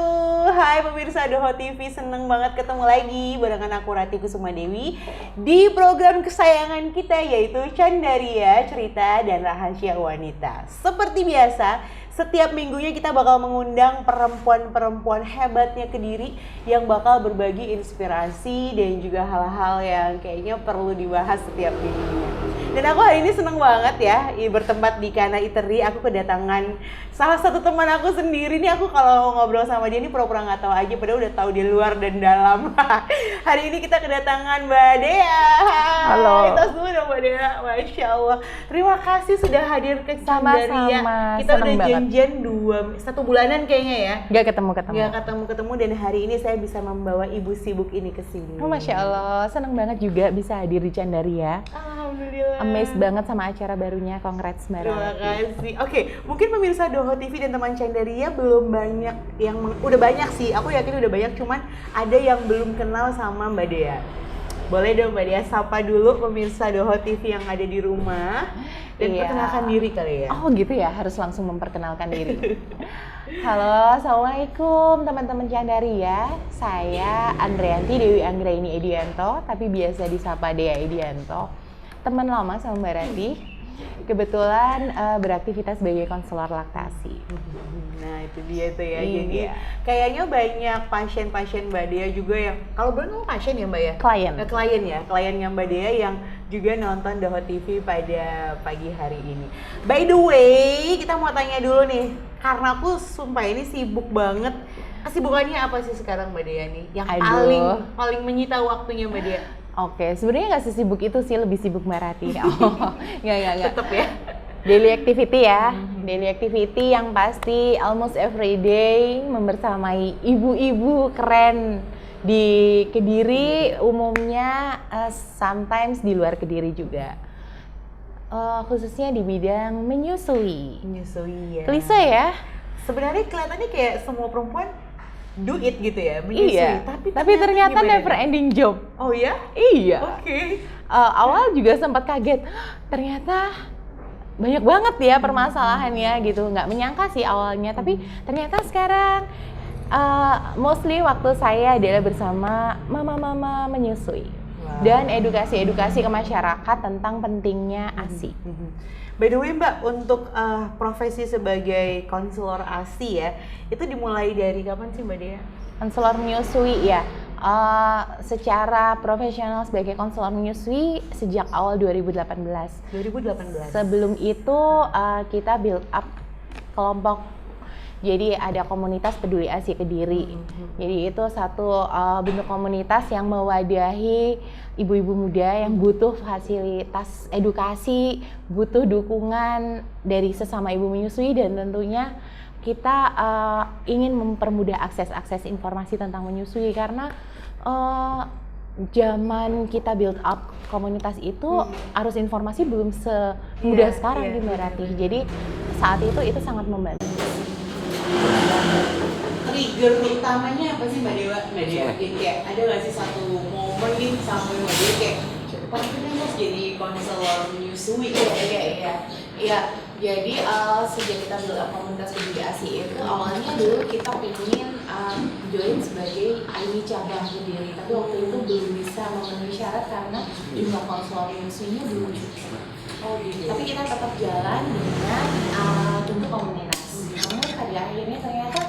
wabarakatuh. Hai pemirsa Doho TV, seneng banget ketemu lagi barengan aku Rati Kusuma Dewi di program kesayangan kita yaitu Candaria, Cerita dan Rahasia Wanita. Seperti biasa, setiap minggunya kita bakal mengundang perempuan-perempuan hebatnya Kediri yang bakal berbagi inspirasi dan juga hal-hal yang kayaknya perlu dibahas setiap minggunya. Dan aku hari ini seneng banget ya bertempat di Kana Eatery. Aku kedatangan salah satu teman aku sendiri nih. Aku kalau ngobrol sama dia ini pura-pura nggak tahu aja, padahal udah tahu di luar dan dalam. Hari ini kita kedatangan Mbak Dea. Halo. Kita semua dong Mbak Dea. Masya Allah. Terima kasih sudah hadir ke Candaria. Sama-sama. Kita Seneng udah banget. janjian 1 bulanan kayaknya ya. Gak ketemu. Gak ketemu dan hari ini saya bisa membawa ibu sibuk ini ke sini. Oh, Masya Allah, seneng banget juga bisa hadir di Candaria. Alhamdulillah. Amazed banget sama acara barunya, congrats Mbak Terima Rati. kasih. Oke, mungkin pemirsa Doho TV dan teman Candaria belum banyak yang udah banyak sih. Aku yakin udah banyak, cuman ada yang belum kenal sama Mbak Dea. Boleh dong Mbak Dea sapa dulu pemirsa Doho TV yang ada di rumah dan Iya. perkenalkan diri kali ya. Oh gitu ya, harus langsung memperkenalkan diri. Halo, Assalamualaikum teman-teman Candaria. Saya Andreanti Dewi Anggraini Edianto, tapi biasa disapa Dea Edianto. Teman lama sama Mbak Rati. Kebetulan beraktivitas sebagai konselor laktasi. Nah itu dia tuh ya. Iya. Jadi kayaknya banyak pasien-pasien Mbak Dea juga yang kalau boleh ngomong pasien ya Mbak ya? Klien. Klien ya, kliennya Mbak Dea yang juga nonton Doho TV pada pagi hari ini. By the way, kita mau tanya dulu nih, karena aku sumpah ini sibuk banget. Kesibukannya apa sih sekarang Mbak Dea nih? Yang paling menyita waktunya Mbak Dea? Oke, sebenarnya nggak sesibuk itu sih, lebih sibuk Mbak Rati. Oh, nggak. Tetep ya? Daily activity ya, daily activity yang pasti almost every day membersamai ibu-ibu keren di Kediri, umumnya sometimes di luar Kediri juga. Khususnya di bidang menyusui. Menyusui ya. Klise ya? Sebenarnya kelihatannya kayak semua perempuan do it gitu ya, menyusui. Iya. Tapi ternyata gimana never nih? ending job. Oh ya? Iya. Oke. Awal juga sempat kaget, ternyata banyak banget ya permasalahannya gitu. Nggak menyangka sih awalnya, tapi ternyata sekarang mostly waktu saya adalah bersama mama-mama menyusui. Wow. Dan edukasi-edukasi ke masyarakat tentang pentingnya ASI. By the way Mbak, untuk profesi sebagai konselor ASI ya, itu dimulai dari kapan sih Mbak Dea? Konselor menyusui ya, secara profesional sebagai konselor menyusui sejak awal 2018. 2018? Sebelum itu kita build up kelompok. Jadi ada komunitas peduli ASI Kediri. Jadi itu satu bentuk komunitas yang mewadahi ibu-ibu muda yang butuh fasilitas edukasi, butuh dukungan dari sesama ibu menyusui, dan tentunya kita ingin mempermudah akses informasi tentang menyusui karena zaman kita build up komunitas itu arus informasi belum semudah sekarang di Mbak Rati. Jadi saat itu sangat membantu. Trigger utamanya apa sih Mbak Dewa? Mbak Dewa, kayak ada nggak sih satu momen nih sampai Mbak Dewa kayak pokoknya harus jadi konselor menyusui? Iya. Jadi sejak kita build up komunitas peduli ASI itu awalnya dulu kita ingin join sebagai IMI cabang Kediri, tapi waktu itu belum bisa memenuhi syarat karena jumlah konselor menyusuinya belum cukup. Oh gitu. Tapi kita tetap jalan dengan bentuk komunitas. Namun pada akhirnya ternyata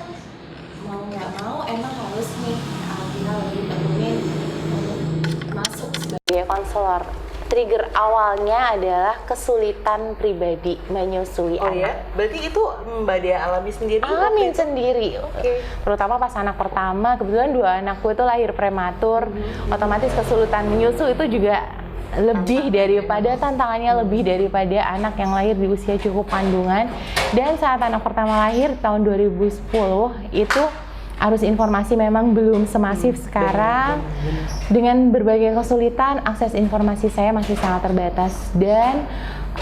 mau nggak mau emang harus nih kita lebih tekunin untuk masuk sebagai konselor. Trigger awalnya adalah kesulitan pribadi menyusui Oh anak. ya? Berarti itu Mbak Dea alami sendiri? Alamin sendiri. Oke. Terutama pas anak pertama, kebetulan 2 anakku itu lahir prematur. Otomatis kesulitan menyusu itu juga lebih daripada tantangannya lebih daripada anak yang lahir di usia cukup kandungan. Dan saat anak pertama lahir tahun 2010 itu arus informasi memang belum semasif sekarang. Dengan berbagai kesulitan, akses informasi saya masih sangat terbatas. Dan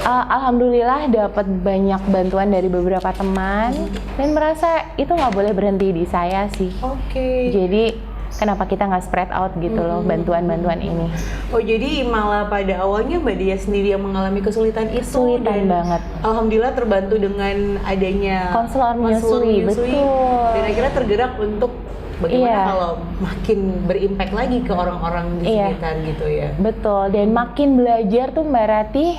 alhamdulillah dapat banyak bantuan dari beberapa teman dan merasa itu nggak boleh berhenti di saya sih. Oke. Jadi kenapa kita nggak spread out gitu loh bantuan-bantuan ini. Oh jadi malah pada awalnya Mbak Dia sendiri yang mengalami kesulitan itu. Kesulitan banget. Alhamdulillah terbantu dengan adanya konselor menyusui, betul. Dan akhirnya tergerak untuk bagaimana kalau makin berimpact lagi ke orang-orang di sekitar gitu ya. Betul, dan makin belajar tuh Mbak Ratih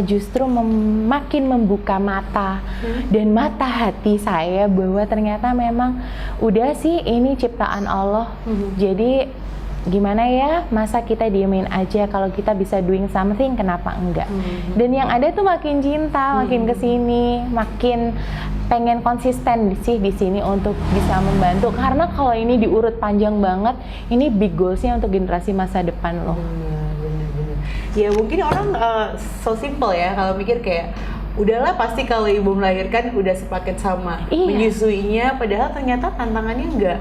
justru makin membuka mata dan mata hati saya bahwa ternyata memang udah sih ini ciptaan Allah. Jadi gimana ya, masa kita diemin aja, kalau kita bisa doing something kenapa enggak. Dan yang ada tuh makin cinta, makin kesini, makin pengen konsisten sih di sini untuk bisa membantu, karena kalau ini diurut panjang banget, ini big goalsnya untuk generasi masa depan loh. Bener. Ya mungkin orang so simple ya kalau mikir kayak udahlah pasti kalau ibu melahirkan udah sepaket sama menyusuinya, padahal ternyata tantangannya enggak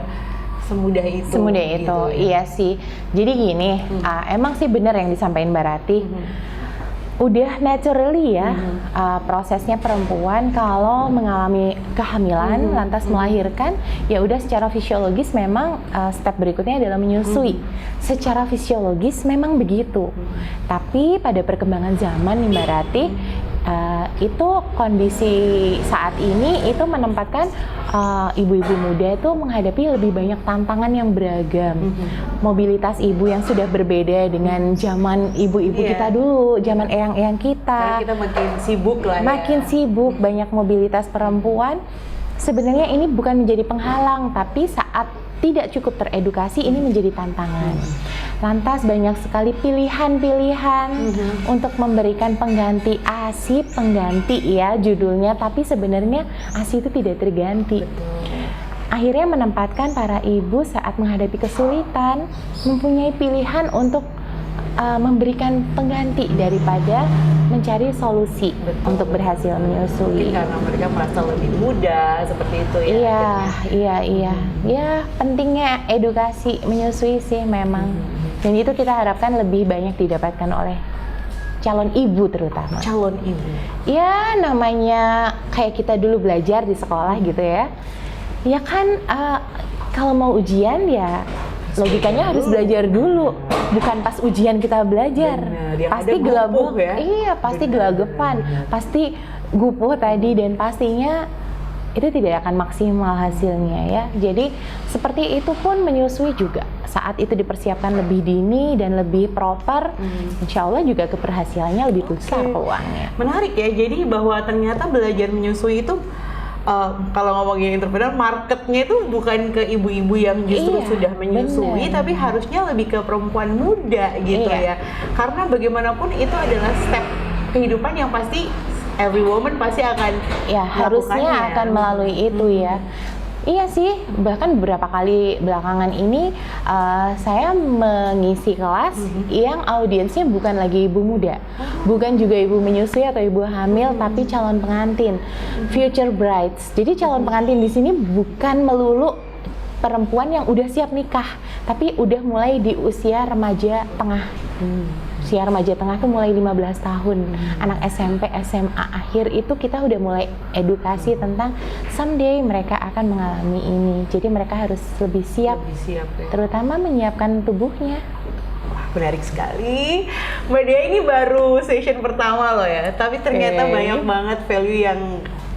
semudah itu. Semudah itu, gitu, ya. Iya sih. Jadi gini, emang sih benar yang disampaikan Mbak Ratih. Udah naturally ya, prosesnya perempuan kalau mengalami kehamilan lantas melahirkan, ya udah secara fisiologis memang step berikutnya adalah menyusui. Secara fisiologis memang begitu. Tapi pada perkembangan zaman nih Mbak Ratih, itu kondisi saat ini itu menempatkan ibu-ibu muda itu menghadapi lebih banyak tantangan yang beragam. Mobilitas ibu yang sudah berbeda dengan zaman ibu-ibu kita dulu, zaman eyang-eyang kita. Karena kita makin sibuk lah ya. Makin sibuk, banyak mobilitas perempuan. Sebenarnya ini bukan menjadi penghalang, tapi saat tidak cukup teredukasi ini menjadi tantangan. Lantas banyak sekali pilihan-pilihan untuk memberikan pengganti ASI, pengganti ya judulnya, tapi sebenarnya ASI itu tidak terganti. Akhirnya menempatkan para ibu saat menghadapi kesulitan mempunyai pilihan untuk memberikan pengganti daripada mencari solusi untuk berhasil menyusui. Mungkin karena mereka merasa lebih muda seperti itu ya. Iya. Ya pentingnya edukasi menyusui sih memang. Dan itu kita harapkan lebih banyak didapatkan oleh calon ibu terutama. Calon ibu. Ya namanya kayak kita dulu belajar di sekolah gitu ya. Ya kan kalau mau ujian ya logikanya harus belajar dulu, bukan pas ujian kita belajar. Pasti gelabuk ya. Iya, pasti gelagapan, pasti gupuh tadi, dan pastinya itu tidak akan maksimal hasilnya ya. Jadi seperti itu pun menyusui juga. Saat itu dipersiapkan lebih dini dan lebih proper, insya Allah juga keberhasilannya lebih besar peluangnya. Menarik ya, jadi bahwa ternyata belajar menyusui itu kalau ngomongin entrepreneur, marketnya itu bukan ke ibu-ibu yang justru sudah menyusui, tapi harusnya lebih ke perempuan muda gitu ya. Karena bagaimanapun itu adalah step kehidupan yang pasti every woman pasti akan harusnya akan melalui itu ya. Iya sih, bahkan beberapa kali belakangan ini saya mengisi kelas yang audiensnya bukan lagi ibu muda, bukan juga ibu menyusui atau ibu hamil, tapi calon pengantin, future brides. Jadi calon pengantin di sini bukan melulu perempuan yang udah siap nikah, tapi udah mulai di usia remaja tengah. Usia remaja tengah tuh mulai 15 tahun. Anak SMP, SMA akhir itu kita udah mulai edukasi tentang someday mereka akan mengalami ini. Jadi mereka harus lebih siap ya. Terutama menyiapkan tubuhnya. Wah, menarik sekali. Mbak Dia ini baru session pertama loh ya, tapi ternyata banyak banget value yang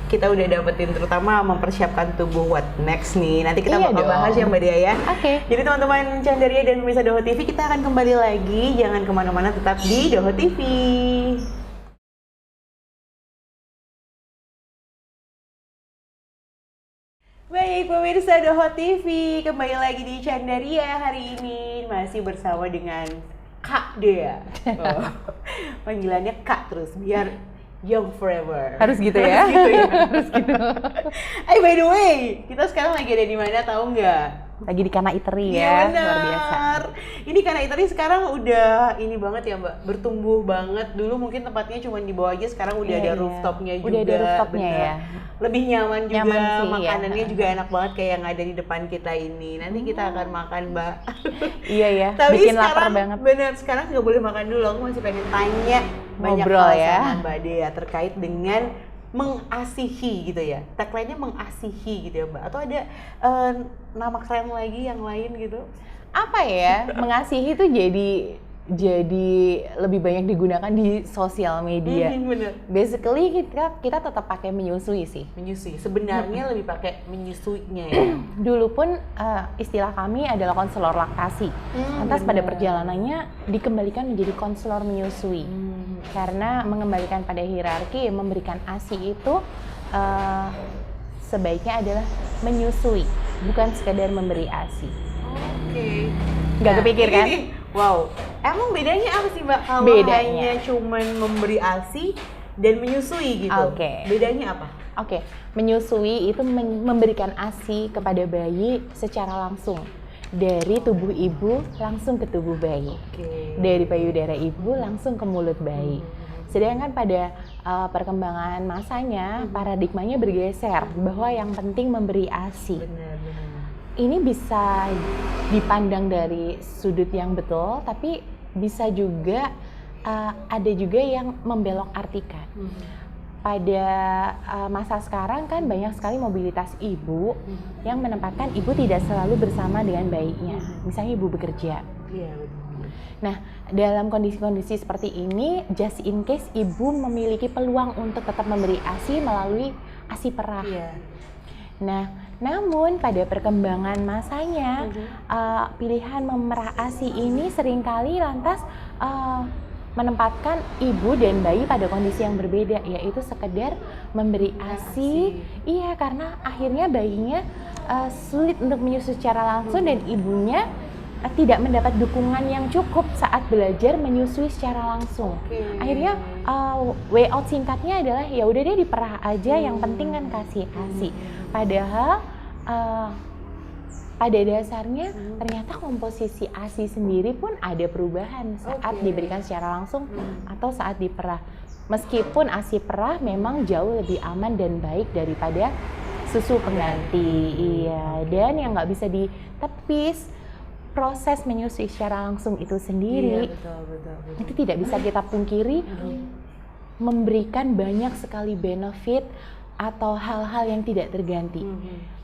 kita udah dapetin, terutama mempersiapkan tubuh what next nih. Nanti kita bakal bahas ya Mbak Dia ya. Jadi teman-teman Candaria dan pemirsa Doho TV, kita akan kembali lagi. Jangan kemana-mana, tetap di Doho TV. Baik pemirsa Doho TV, kembali lagi di Candaria hari ini. Masih bersama dengan Kak Dea. Panggilannya Kak terus, biar young forever. Harus gitu ya? Harus gitu. By the way, kita sekarang lagi ada di mana tahu nggak? Lagi di Kana Eatery ya, luar biasa. Ini Kana Eatery sekarang udah ini banget ya Mbak, bertumbuh banget. Dulu mungkin tempatnya cuma di bawah aja, sekarang udah ada rooftopnya juga. Udah ada rooftopnya ya. Lebih nyaman juga, sih, makanannya juga enak banget kayak yang ada di depan kita ini. Nanti kita akan makan Mbak. Iya ya, tapi bikin sekarang, lapar banget. Bener, sekarang nggak boleh makan dulu. Aku masih pengen tanya banyak Ngobrol hal ya sama Mbak Dea terkait dengan mengasihi gitu ya. Tagline-nya mengasihi gitu ya Mbak. Atau ada nama keren lagi yang lain gitu? apa ya, mengasihi itu jadi lebih banyak digunakan di sosial media. Bener. Basically kita tetap pakai menyusui sih. Menyusui. Sebenarnya lebih pakai menyusuinya ya. Dulu pun istilah kami adalah konselor laktasi. Lantas pada perjalanannya dikembalikan menjadi konselor menyusui. Karena mengembalikan pada hierarki, memberikan ASI itu sebaiknya adalah menyusui, bukan sekedar memberi ASI. Oke. Nggak kepikir kan? Wow. Emang bedanya apa sih Mbak kalau hanya cuman memberi ASI dan menyusui gitu? Oke. Bedanya apa? Oke, menyusui itu memberikan ASI kepada bayi secara langsung. Dari tubuh ibu langsung ke tubuh bayi. Dari payudara ibu langsung ke mulut bayi. Sedangkan pada perkembangan masanya, paradigmanya bergeser bahwa yang penting memberi ASI. Benar. Ini bisa dipandang dari sudut yang betul, tapi bisa juga ada juga yang membelok artikan. Pada masa sekarang kan banyak sekali mobilitas ibu yang menempatkan ibu tidak selalu bersama dengan bayinya. Misalnya ibu bekerja. Iya, benar. Nah, dalam kondisi-kondisi seperti ini, just in case ibu memiliki peluang untuk tetap memberi ASI melalui ASI perah. Iya. Nah, namun pada perkembangan masanya, pilihan memerah ASI ini seringkali lantas menempatkan ibu dan bayi pada kondisi yang berbeda, yaitu sekedar memberi ASI. Iya, karena akhirnya bayinya sulit untuk menyusu secara langsung dan ibunya tidak mendapat dukungan yang cukup saat belajar menyusui secara langsung. Akhirnya way out singkatnya adalah ya udah deh diperah aja, yang penting kan kasih ASI. Padahal pada dasarnya ternyata komposisi ASI sendiri pun ada perubahan saat diberikan secara langsung atau saat diperah. Meskipun ASI perah memang jauh lebih aman dan baik daripada susu pengganti. Iya, dan yang nggak bisa ditepis, proses menyusui secara langsung itu sendiri, betul. itu tidak bisa kita pungkiri, memberikan banyak sekali benefit atau hal-hal yang tidak terganti.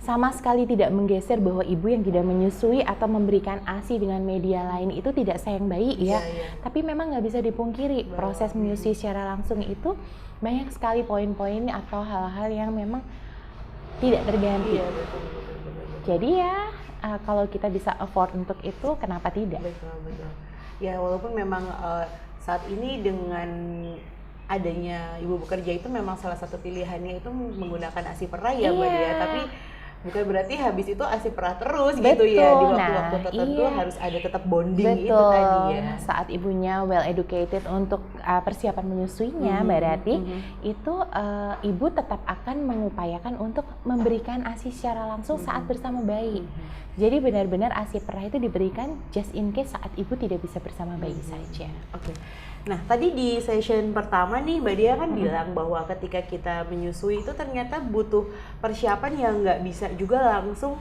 Sama sekali tidak menggeser bahwa ibu yang tidak menyusui atau memberikan ASI dengan media lain itu tidak sayang bayi ya. Tapi memang nggak bisa dipungkiri, proses menyusui secara langsung itu banyak sekali poin-poin atau hal-hal yang memang tidak terganti. Betul. Jadi ya, kalau kita bisa afford untuk itu, kenapa tidak? Betul. Ya walaupun memang saat ini dengan adanya ibu bekerja itu memang salah satu pilihannya itu menggunakan ASI perah ya Mbak ya, tapi bukan berarti habis itu ASI perah terus. Betul. Gitu ya, di waktu-waktu tertentu harus ada tetap bonding. Itu tadi ya. Saat ibunya well educated untuk persiapan menyusuinya, Mbak Rati, itu ibu tetap akan mengupayakan untuk memberikan ASI secara langsung saat bersama bayi. Jadi benar-benar ASI perah itu diberikan just in case saat ibu tidak bisa bersama bayi saja. Oke. Nah, tadi di session pertama nih Mbak Dia kan bilang bahwa ketika kita menyusui itu ternyata butuh persiapan yang nggak bisa juga langsung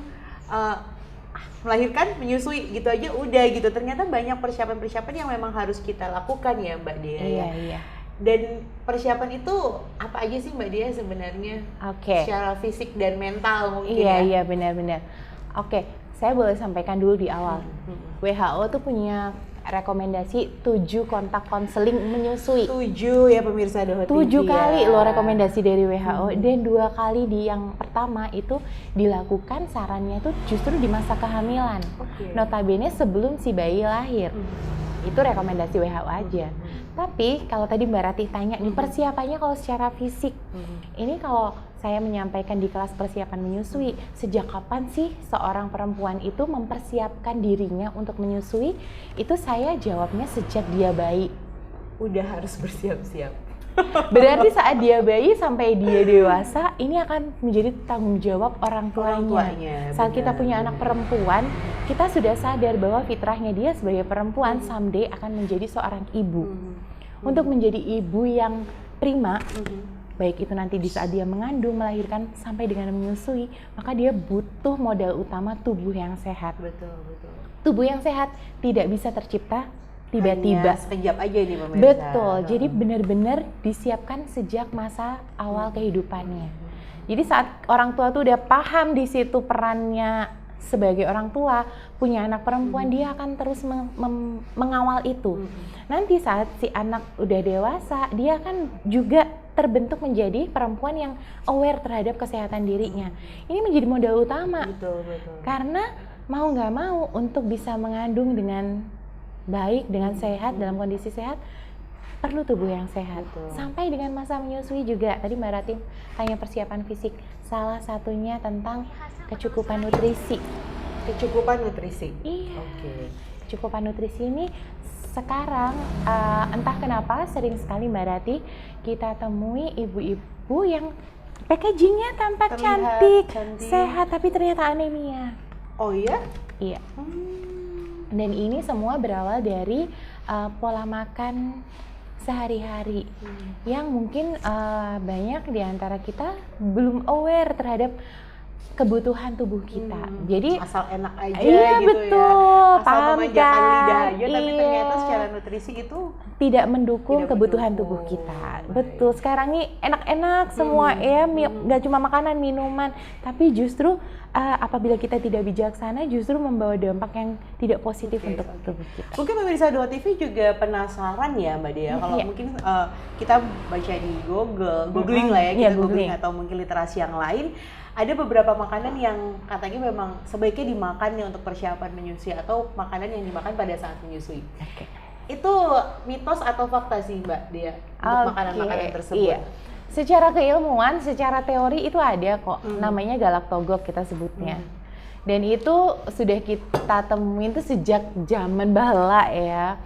melahirkan, menyusui gitu aja udah gitu. Ternyata banyak persiapan-persiapan yang memang harus kita lakukan ya Mbak Dia. Iya. Dan persiapan itu apa aja sih Mbak Dia sebenarnya? Secara fisik dan mental mungkin ya? Iya, benar-benar. Oke, saya boleh sampaikan dulu di awal. WHO tuh punya rekomendasi 7 kontak konseling menyusui. 7 ya pemirsa Doho TV. 7 kali loh rekomendasi dari WHO, dan 2 kali di yang pertama itu dilakukan sarannya tuh justru di masa kehamilan. Notabene sebelum si bayi lahir. Itu rekomendasi WHO aja. Tapi kalau tadi Mbak Ratih tanya nih persiapannya kalau secara fisik. Ini kalau saya menyampaikan di kelas persiapan menyusui, sejak kapan sih seorang perempuan itu mempersiapkan dirinya untuk menyusui? Itu saya jawabnya sejak dia bayi. Udah harus bersiap-siap. Berarti saat dia bayi sampai dia dewasa, ini akan menjadi tanggung jawab orang tuanya. Saat kita punya anak perempuan, kita sudah sadar bahwa fitrahnya dia sebagai perempuan someday akan menjadi seorang ibu. Untuk menjadi ibu yang prima, baik itu nanti di saat dia mengandung, melahirkan, sampai dengan menyusui, maka dia butuh modal utama tubuh yang sehat. Betul. Tubuh yang sehat tidak bisa tercipta tiba-tiba. Sekejap aja nih pemirsa. Betul, jadi benar-benar disiapkan sejak masa awal kehidupannya. Jadi saat orang tua tuh udah paham di situ perannya sebagai orang tua punya anak perempuan, dia akan terus mengawal itu. Nanti saat si anak udah dewasa, dia kan juga terbentuk menjadi perempuan yang aware terhadap kesehatan dirinya. Ini menjadi modal utama. Betul. Karena mau nggak mau untuk bisa mengandung dengan baik, dengan sehat, dalam kondisi sehat, perlu tubuh yang sehat. Betul. Sampai dengan masa menyusui juga. Tadi Mbak Rati tanya persiapan fisik. Salah satunya tentang kecukupan nutrisi. Kecukupan nutrisi. Iya. Oke. Kecukupan nutrisi ini sekarang entah kenapa sering sekali Mbak Rati kita temui ibu-ibu yang packagingnya tampak Terlihat cantik, sehat, tapi ternyata anemia. Oh iya? Iya. Dan ini semua berawal dari pola makan sehari-hari yang mungkin banyak di antara kita belum aware terhadap kebutuhan tubuh kita. Jadi asal enak aja iya, gitu betul, ya. Asal memanjakan lidah aja, tapi iya, ternyata secara nutrisi itu tidak mendukung tidak kebutuhan mendukung. tubuh kita. Baik. Betul. Sekarang nih enak-enak semua ya, nggak cuma makanan, minuman, tapi justru apabila kita tidak bijaksana justru membawa dampak yang tidak positif untuk tubuh kita. Mungkin pemirsa Dua TV juga penasaran ya Mbak Dea, kalau Iya. mungkin kita baca di googling lah ya, kita Iya, googling googling. atau mungkin literasi yang lain, ada beberapa makanan yang katanya memang sebaiknya dimakan nih untuk persiapan menyusui atau makanan yang dimakan pada saat menyusui. Oke. Itu mitos atau fakta sih Mbak Dea untuk makanan-makanan tersebut? Iya. Secara keilmuan, secara teori itu ada kok, namanya galaktogok kita sebutnya. Dan itu sudah kita temuin tuh sejak zaman bahala ya.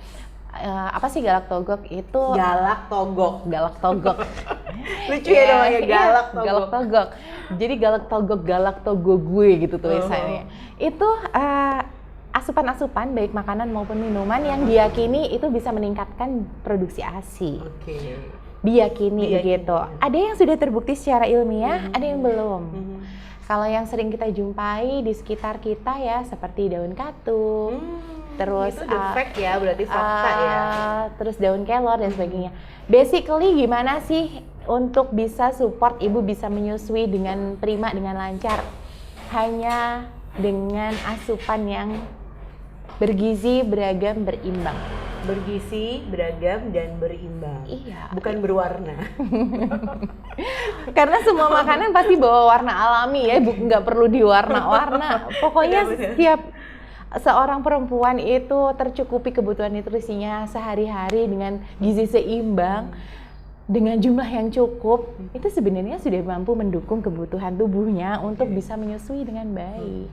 Apa sih galaktogok itu? Galaktogok. Lucu ya namanya, galaktogok. Galaktogok. Jadi galaktogok gue gitu tulisannya. Itu asupan-asupan baik makanan maupun minuman yang diyakini itu bisa meningkatkan produksi ASI. Oke. Diyakini begitu. Ada yang sudah terbukti secara ilmiah, ada yang belum. Kalau yang sering kita jumpai di sekitar kita ya seperti daun katu, terus itu the fact ya, berarti fakta ya. Terus daun kelor dan sebagainya. Basically gimana sih untuk bisa support ibu bisa menyusui dengan prima, dengan lancar? Hanya dengan asupan yang bergizi, beragam, berimbang. Bergizi, beragam, dan berimbang. Iya. Bukan berwarna. Karena semua makanan pasti bawa warna alami ya, nggak perlu diwarna-warna. Pokoknya Benar-benar. setiap seorang perempuan itu tercukupi kebutuhan nutrisinya sehari-hari dengan gizi seimbang, dengan jumlah yang cukup, itu sebenarnya sudah mampu mendukung kebutuhan tubuhnya untuk bisa menyusui dengan baik.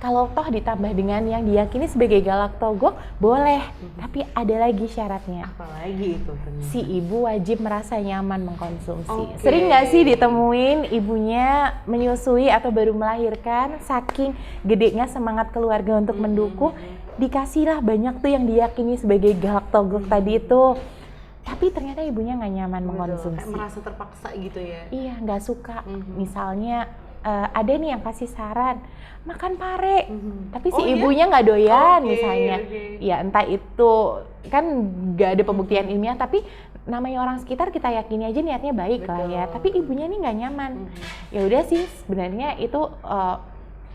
Kalau toh ditambah dengan yang diyakini sebagai galaktogok, boleh, tapi ada lagi syaratnya. Apalagi itu ternyata. Si ibu wajib merasa nyaman mengkonsumsi. Oke. Sering nggak sih ditemuin ibunya menyusui atau baru melahirkan, saking gedenya semangat keluarga untuk mendukung, dikasihlah banyak tuh yang diyakini sebagai galaktogok tadi itu, tapi ternyata ibunya nggak nyaman mengkonsumsi. Kayak merasa terpaksa gitu ya. Iya, nggak suka. Misalnya ada nih yang kasih saran makan pare, tapi si Oh, iya? ibunya nggak doyan Oke, misalnya. oke. Ya entah itu kan nggak ada pembuktian ilmiah, tapi namanya orang sekitar kita yakini aja niatnya baik lah ya. Betul. Tapi ibunya nih nggak nyaman. Ya udah sih sebenarnya itu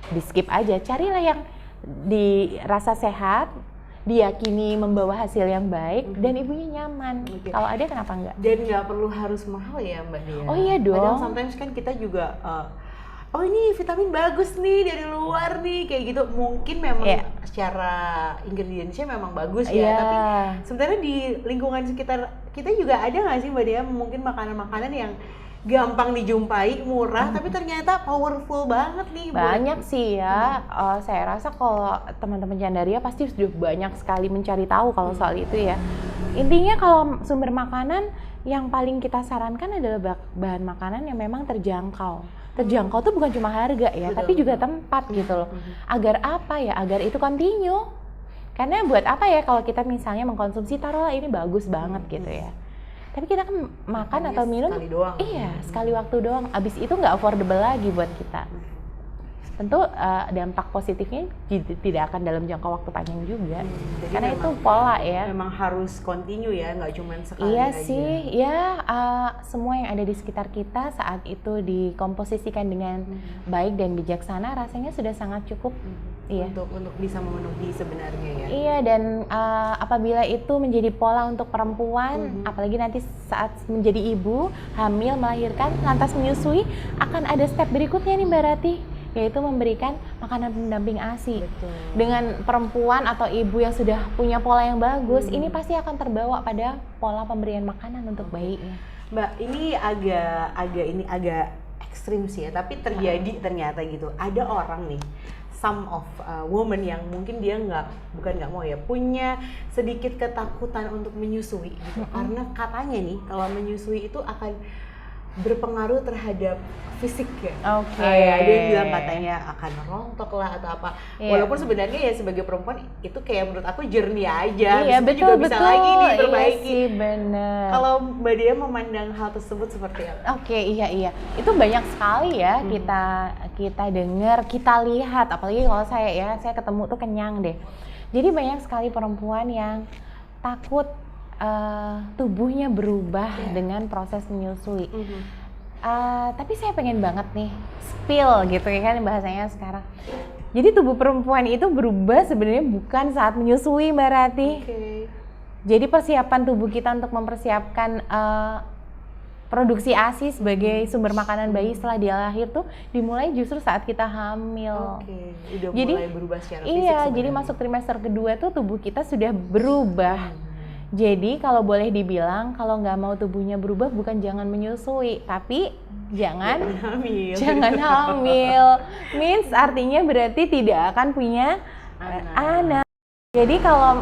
di skip aja. Carilah yang dirasa sehat, diyakini membawa hasil yang baik dan ibunya nyaman. Oke. Kalau ada kenapa enggak? Dan nggak perlu harus mahal ya Mbak Dia. Oh iya dong. Kadang sometimes kan kita juga oh ini vitamin bagus nih dari luar nih kayak gitu, mungkin memang Iya. secara ingredientsnya memang bagus ya, Iya. tapi sebenarnya di lingkungan sekitar kita juga ada nggak sih Mbak Dia mungkin makanan-makanan yang gampang dijumpai, murah, tapi ternyata powerful banget nih buat- Banyak sih ya. Saya rasa kalau teman-teman Candaria pasti sudah banyak sekali mencari tahu kalau soal itu ya. Intinya kalau sumber makanan yang paling kita sarankan adalah bahan makanan yang memang terjangkau. Terjangkau tuh bukan cuma harga ya, Betul. tapi juga tempat gitu loh. Agar apa ya? Agar itu continue. Karena buat apa ya kalau kita misalnya mengkonsumsi, taruhlah ini bagus banget gitu ya. Tapi kita kan makan Makannya atau minum, sekali doang. iya sekali waktu doang. Abis itu nggak affordable lagi buat kita. tentu dampak positifnya tidak akan dalam jangka waktu panjang juga. Jadi Karena memang, itu pola ya. Memang harus continue ya, nggak cuma sekali Iya aja. sih, ya semua yang ada di sekitar kita saat itu dikomposisikan dengan baik dan bijaksana, rasanya sudah sangat cukup. Iya. Untuk bisa memenuhi sebenarnya ya. Iya, dan apabila itu menjadi pola untuk perempuan, apalagi nanti saat menjadi ibu, hamil, melahirkan, lantas menyusui, akan ada step berikutnya nih Mbak Rati, yaitu memberikan makanan pendamping ASI. Betul. Dengan perempuan atau ibu yang sudah punya pola yang bagus, ini pasti akan terbawa pada pola pemberian makanan untuk bayinya. Mbak, ini agak ekstrim sih ya, tapi terjadi ternyata gitu. Ada orang nih, some of women yang mungkin dia bukan nggak mau ya, punya sedikit ketakutan untuk menyusui gitu. Karena katanya nih, kalau menyusui itu akan berpengaruh terhadap fisik ya. Oke. Ada yang bilang katanya akan rontok lah atau apa. Iya. Walaupun sebenarnya ya sebagai perempuan itu kayak menurut aku journey aja. Iya, Habis itu betul, juga bisa betul. lagi diperbaiki. Iya sih, bener. Kalau Mbak Dia memandang hal tersebut seperti apa? Oke, iya. Itu banyak sekali ya kita dengar, kita lihat. Apalagi kalau saya ketemu tuh kenyang deh. Jadi banyak sekali perempuan yang takut tubuhnya berubah dengan proses menyusui. Tapi saya pengen banget nih spill gitu ya kan bahasanya sekarang. Jadi tubuh perempuan itu berubah sebenarnya bukan saat menyusui Mbak Rati. Jadi persiapan tubuh kita untuk mempersiapkan produksi ASI sebagai sumber makanan bayi setelah dia lahir tuh dimulai justru saat kita hamil. Udah Jadi, mulai berubah secara fisik. Iya, jadi masuk trimester kedua tuh tubuh kita sudah berubah. Jadi kalau boleh dibilang kalau nggak mau tubuhnya berubah bukan jangan menyusui, tapi jangan hamil. Means artinya berarti tidak akan punya anak. Jadi kalau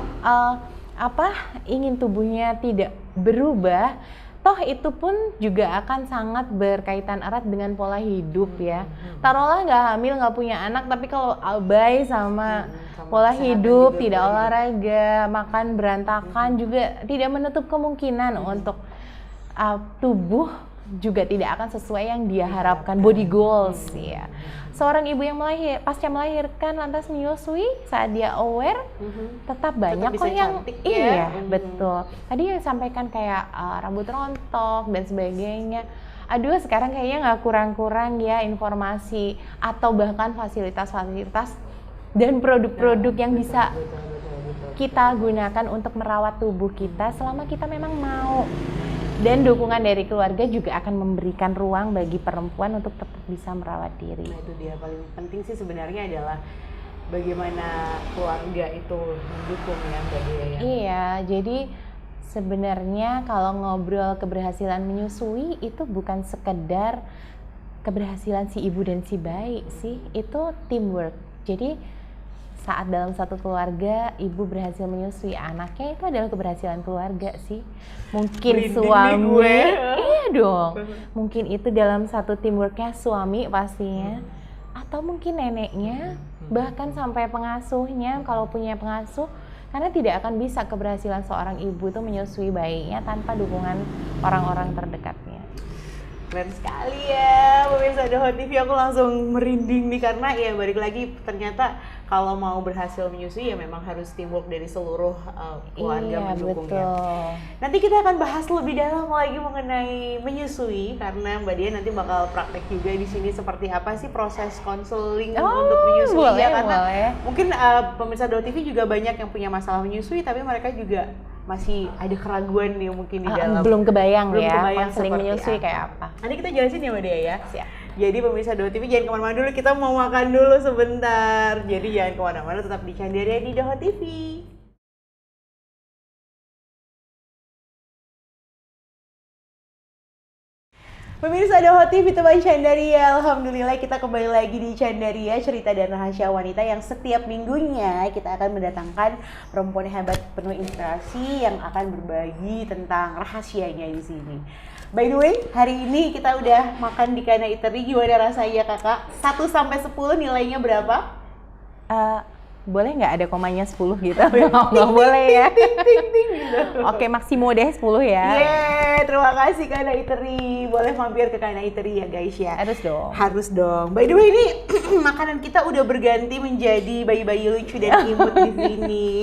ingin tubuhnya tidak berubah, toh itu pun juga akan sangat berkaitan erat dengan pola hidup ya. Taruhlah nggak hamil, nggak punya anak, tapi kalau abai sama pola hidup, tidak olahraga, makan berantakan, juga tidak menutup kemungkinan untuk tubuh juga tidak akan sesuai yang dia harapkan, body goals ya. Seorang ibu yang pasca melahirkan lantas menyusui saat dia aware, tetap banyak kok yang iya betul. Tadi yang sampaikan kayak rambut rontok dan sebagainya. Aduh, sekarang kayaknya nggak kurang-kurang ya informasi atau bahkan fasilitas-fasilitas dan produk-produk yang bisa kita gunakan untuk merawat tubuh kita selama kita memang mau. Dan dukungan dari keluarga juga akan memberikan ruang bagi perempuan untuk tetap bisa merawat diri. Nah itu dia, paling penting sih sebenarnya adalah bagaimana keluarga itu mendukung ya Mbak Dia ya. Iya, jadi sebenarnya kalau ngobrol keberhasilan menyusui itu bukan sekedar keberhasilan si ibu dan si bayi sih, itu teamwork. Jadi saat dalam satu keluarga ibu berhasil menyusui anaknya, itu adalah keberhasilan keluarga sih. Mungkin suami, iya dong. Mungkin itu dalam satu teamworknya suami pastinya, atau mungkin neneknya, bahkan sampai pengasuhnya kalau punya pengasuh. Karena tidak akan bisa keberhasilan seorang ibu itu menyusui bayinya tanpa dukungan orang-orang terdekatnya. Keren sekali ya pemirsa The Hot TV, aku langsung merinding nih karena ya balik lagi ternyata kalau mau berhasil menyusui ya memang harus teamwork dari seluruh keluarga mendukungnya. Betul. Nanti kita akan bahas lebih dalam lagi mengenai menyusui karena Mbak Dia nanti bakal praktek juga di sini seperti apa sih proses konseling untuk menyusui ya, karena mungkin pemirsa The Hot TV juga banyak yang punya masalah menyusui tapi mereka juga masih ada keraguan nih mungkin di dalam. Belum kebayang konseling menyusui kayak apa. Nanti kita jelasin ya Mbak Dia ya. Siap. Jadi pemirsa The Hot TV jangan kemana-mana dulu, kita mau makan dulu sebentar. Jadi jangan kemana-mana, tetap di Candaria di The Hot TV. Pemirsa The Hot TV teman Candaria, alhamdulillah kita kembali lagi di Candaria, cerita dan rahasia wanita yang setiap minggunya kita akan mendatangkan perempuan hebat penuh inspirasi yang akan berbagi tentang rahasianya di sini. By the way, hari ini kita udah makan di Kana Eatery, gimana rasanya kakak? 1 sampai 10 nilainya berapa? boleh nggak ada komanya 10 gitu? Nggak boleh ya. Ting gitu. Oke, maksimo deh 10 ya. Terima kasih Kana Eatery. Boleh mampir ke Kana Eatery ya guys ya. Harus dong. Harus dong. By the way ini makanan kita udah berganti menjadi bayi-bayi lucu dan imut di sini.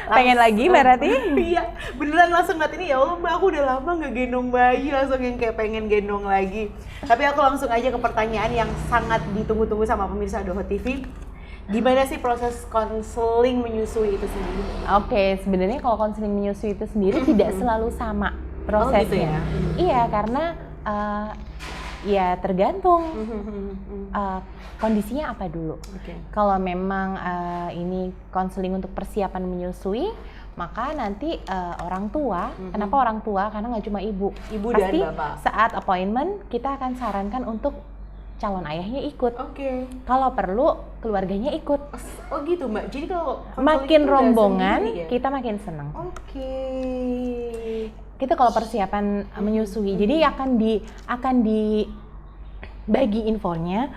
Pengen lagi Mbak Rati? Iya, beneran langsung liat ini, ya Allah Mbak, aku udah lama nggak gendong bayi, langsung yang kayak pengen gendong lagi. Tapi aku langsung aja ke pertanyaan yang sangat ditunggu-tunggu sama pemirsa Doho TV. Gimana sih proses konseling menyusui itu sendiri? Oke, sebenarnya kalau konseling menyusui itu sendiri tidak selalu sama prosesnya. Oh, gitu ya? Iya, karena ya tergantung kondisinya apa dulu. Okay. Kalau memang ini konseling untuk persiapan menyusui, maka nanti orang tua, kenapa orang tua? Karena nggak cuma ibu. Pasti dan bapak. Saat appointment kita akan sarankan untuk calon ayahnya ikut. Oke. Kalau perlu keluarganya ikut. Oh gitu Mbak. Jadi kalau Makin itu rombongan sendiri, ya? kita makin senang. Oke. Kita kalau persiapan menyusui, jadi akan dibagi infonya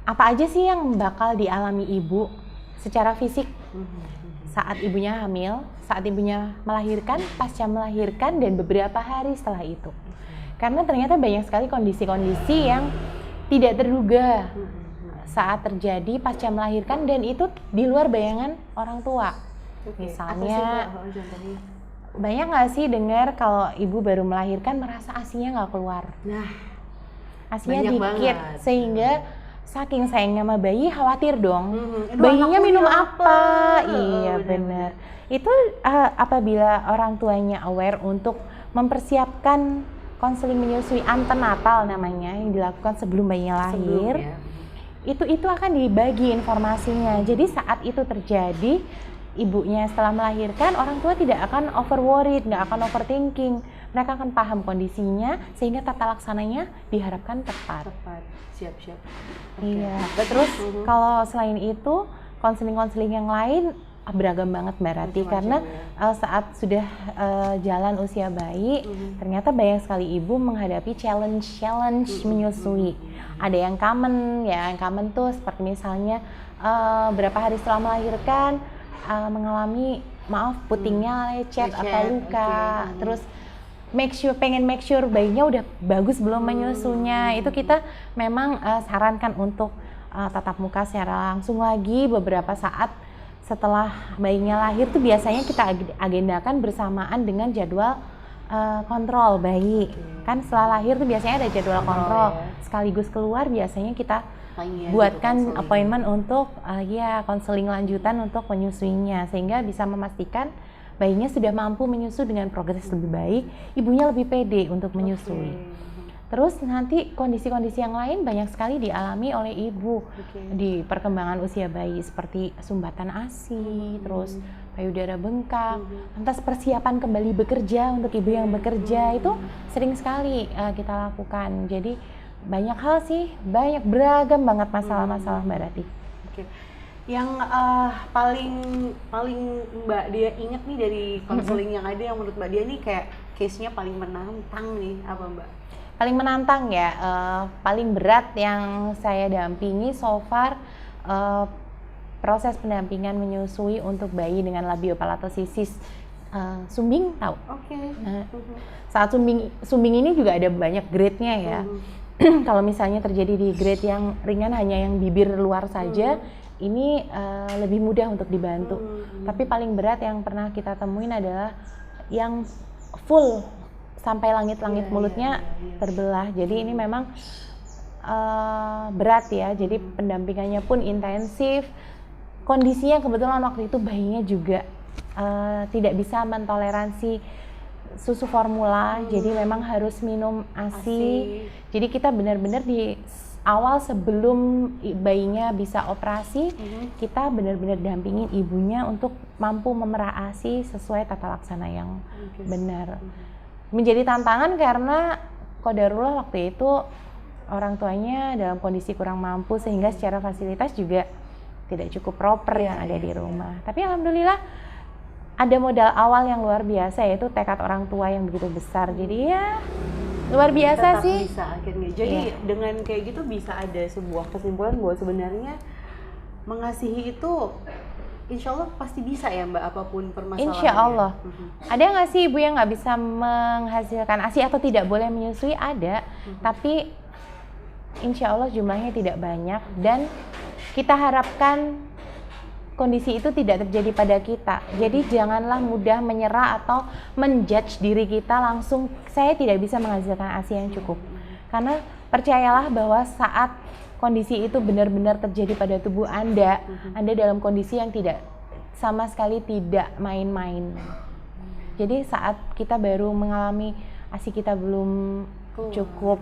apa aja sih yang bakal dialami ibu secara fisik saat ibunya hamil, saat ibunya melahirkan, pasca melahirkan, dan beberapa hari setelah itu. Karena ternyata banyak sekali kondisi-kondisi yang tidak terduga saat terjadi pasca melahirkan, dan itu di luar bayangan orang tua. Misalnya, banyak nggak sih dengar kalau ibu baru melahirkan merasa ASI-nya nggak keluar? Nah, ASI-nya banyak dikit, banget. sehingga saking sayangnya sama bayi khawatir dong. Aduh, Bayinya anakku minum ini apa? Iya benar. benar. Itu apabila orang tuanya aware untuk mempersiapkan konseling menyusui antenatal namanya, yang dilakukan sebelum bayinya lahir. Itu akan dibagi informasinya. Jadi saat itu terjadi, ibunya setelah melahirkan, orang tua tidak akan over worried, nggak akan overthinking. Mereka akan paham kondisinya, sehingga tata laksananya diharapkan tepat. Siap-siap. Iya. Terus kalau selain itu, konseling-konseling yang lain beragam banget Mbak Rati, karena saat sudah jalan usia bayi, ternyata banyak sekali ibu menghadapi challenge menyusui. Ada yang common, ya yang common tuh seperti misalnya berapa hari setelah melahirkan mengalami putingnya lecet atau luka, terus pengen make sure bayinya udah bagus belum menyusunya. Itu kita memang sarankan untuk tatap muka secara langsung lagi beberapa saat setelah bayinya lahir. Tuh biasanya kita agendakan bersamaan dengan jadwal kontrol bayi. Kan setelah lahir tuh biasanya ada jadwal kontrol, sekaligus keluar biasanya kita buatkan appointment untuk konseling lanjutan untuk menyusuinya, sehingga bisa memastikan bayinya sudah mampu menyusu dengan progres lebih baik, ibunya lebih pede untuk menyusui. Terus nanti kondisi-kondisi yang lain banyak sekali dialami oleh ibu di perkembangan usia bayi, seperti sumbatan ASI, terus payudara bengkak, lantas persiapan kembali bekerja untuk ibu yang bekerja itu sering sekali kita lakukan. Jadi banyak hal sih, beragam banget masalah-masalah Mbak Rati. Yang paling Mbak Dia inget nih dari konseling yang ada, yang menurut Mbak Dia nih kayak case-nya paling menantang nih, apa Mbak? Paling menantang ya, paling berat yang saya dampingi so far, proses pendampingan menyusui untuk bayi dengan labiopalatosisis sumbing, tahu? Saat sumbing ini juga ada banyak grade-nya ya. Kalau misalnya terjadi di grade yang ringan, hanya yang bibir luar saja, ini lebih mudah untuk dibantu. Tapi paling berat yang pernah kita temuin adalah yang full sampai langit-langit mulutnya terbelah. Jadi ini memang berat ya. Jadi pendampingannya pun intensif. Kondisinya kebetulan waktu itu bayinya juga tidak bisa mentoleransi susu formula, jadi memang harus minum ASI. Jadi kita benar-benar di awal sebelum bayinya bisa operasi, kita benar-benar dampingin ibunya untuk mampu memerah ASI sesuai tata laksana yang benar. Menjadi tantangan karena qadarullah waktu itu orang tuanya dalam kondisi kurang mampu, sehingga secara fasilitas juga tidak cukup proper yang ada di rumah. Tapi alhamdulillah ada modal awal yang luar biasa, yaitu tekad orang tua yang begitu besar. Jadi ya luar biasa sih. Bisa akhirnya. Jadi dengan kayak gitu bisa ada sebuah kesimpulan bahwa sebenarnya mengasihi itu insya Allah pasti bisa ya Mbak, apapun permasalahannya. Insya Allah. Ada nggak sih ibu yang nggak bisa menghasilkan ASI atau tidak boleh menyusui? Ada, tapi insya Allah jumlahnya tidak banyak, dan kita harapkan kondisi itu tidak terjadi pada kita. Jadi janganlah mudah menyerah atau menjudge diri kita langsung, saya tidak bisa menghasilkan ASI yang cukup. Karena percayalah bahwa saat kondisi itu benar-benar terjadi pada tubuh Anda dalam kondisi yang tidak sama sekali tidak main-main. Jadi saat kita baru mengalami ASI kita belum cukup,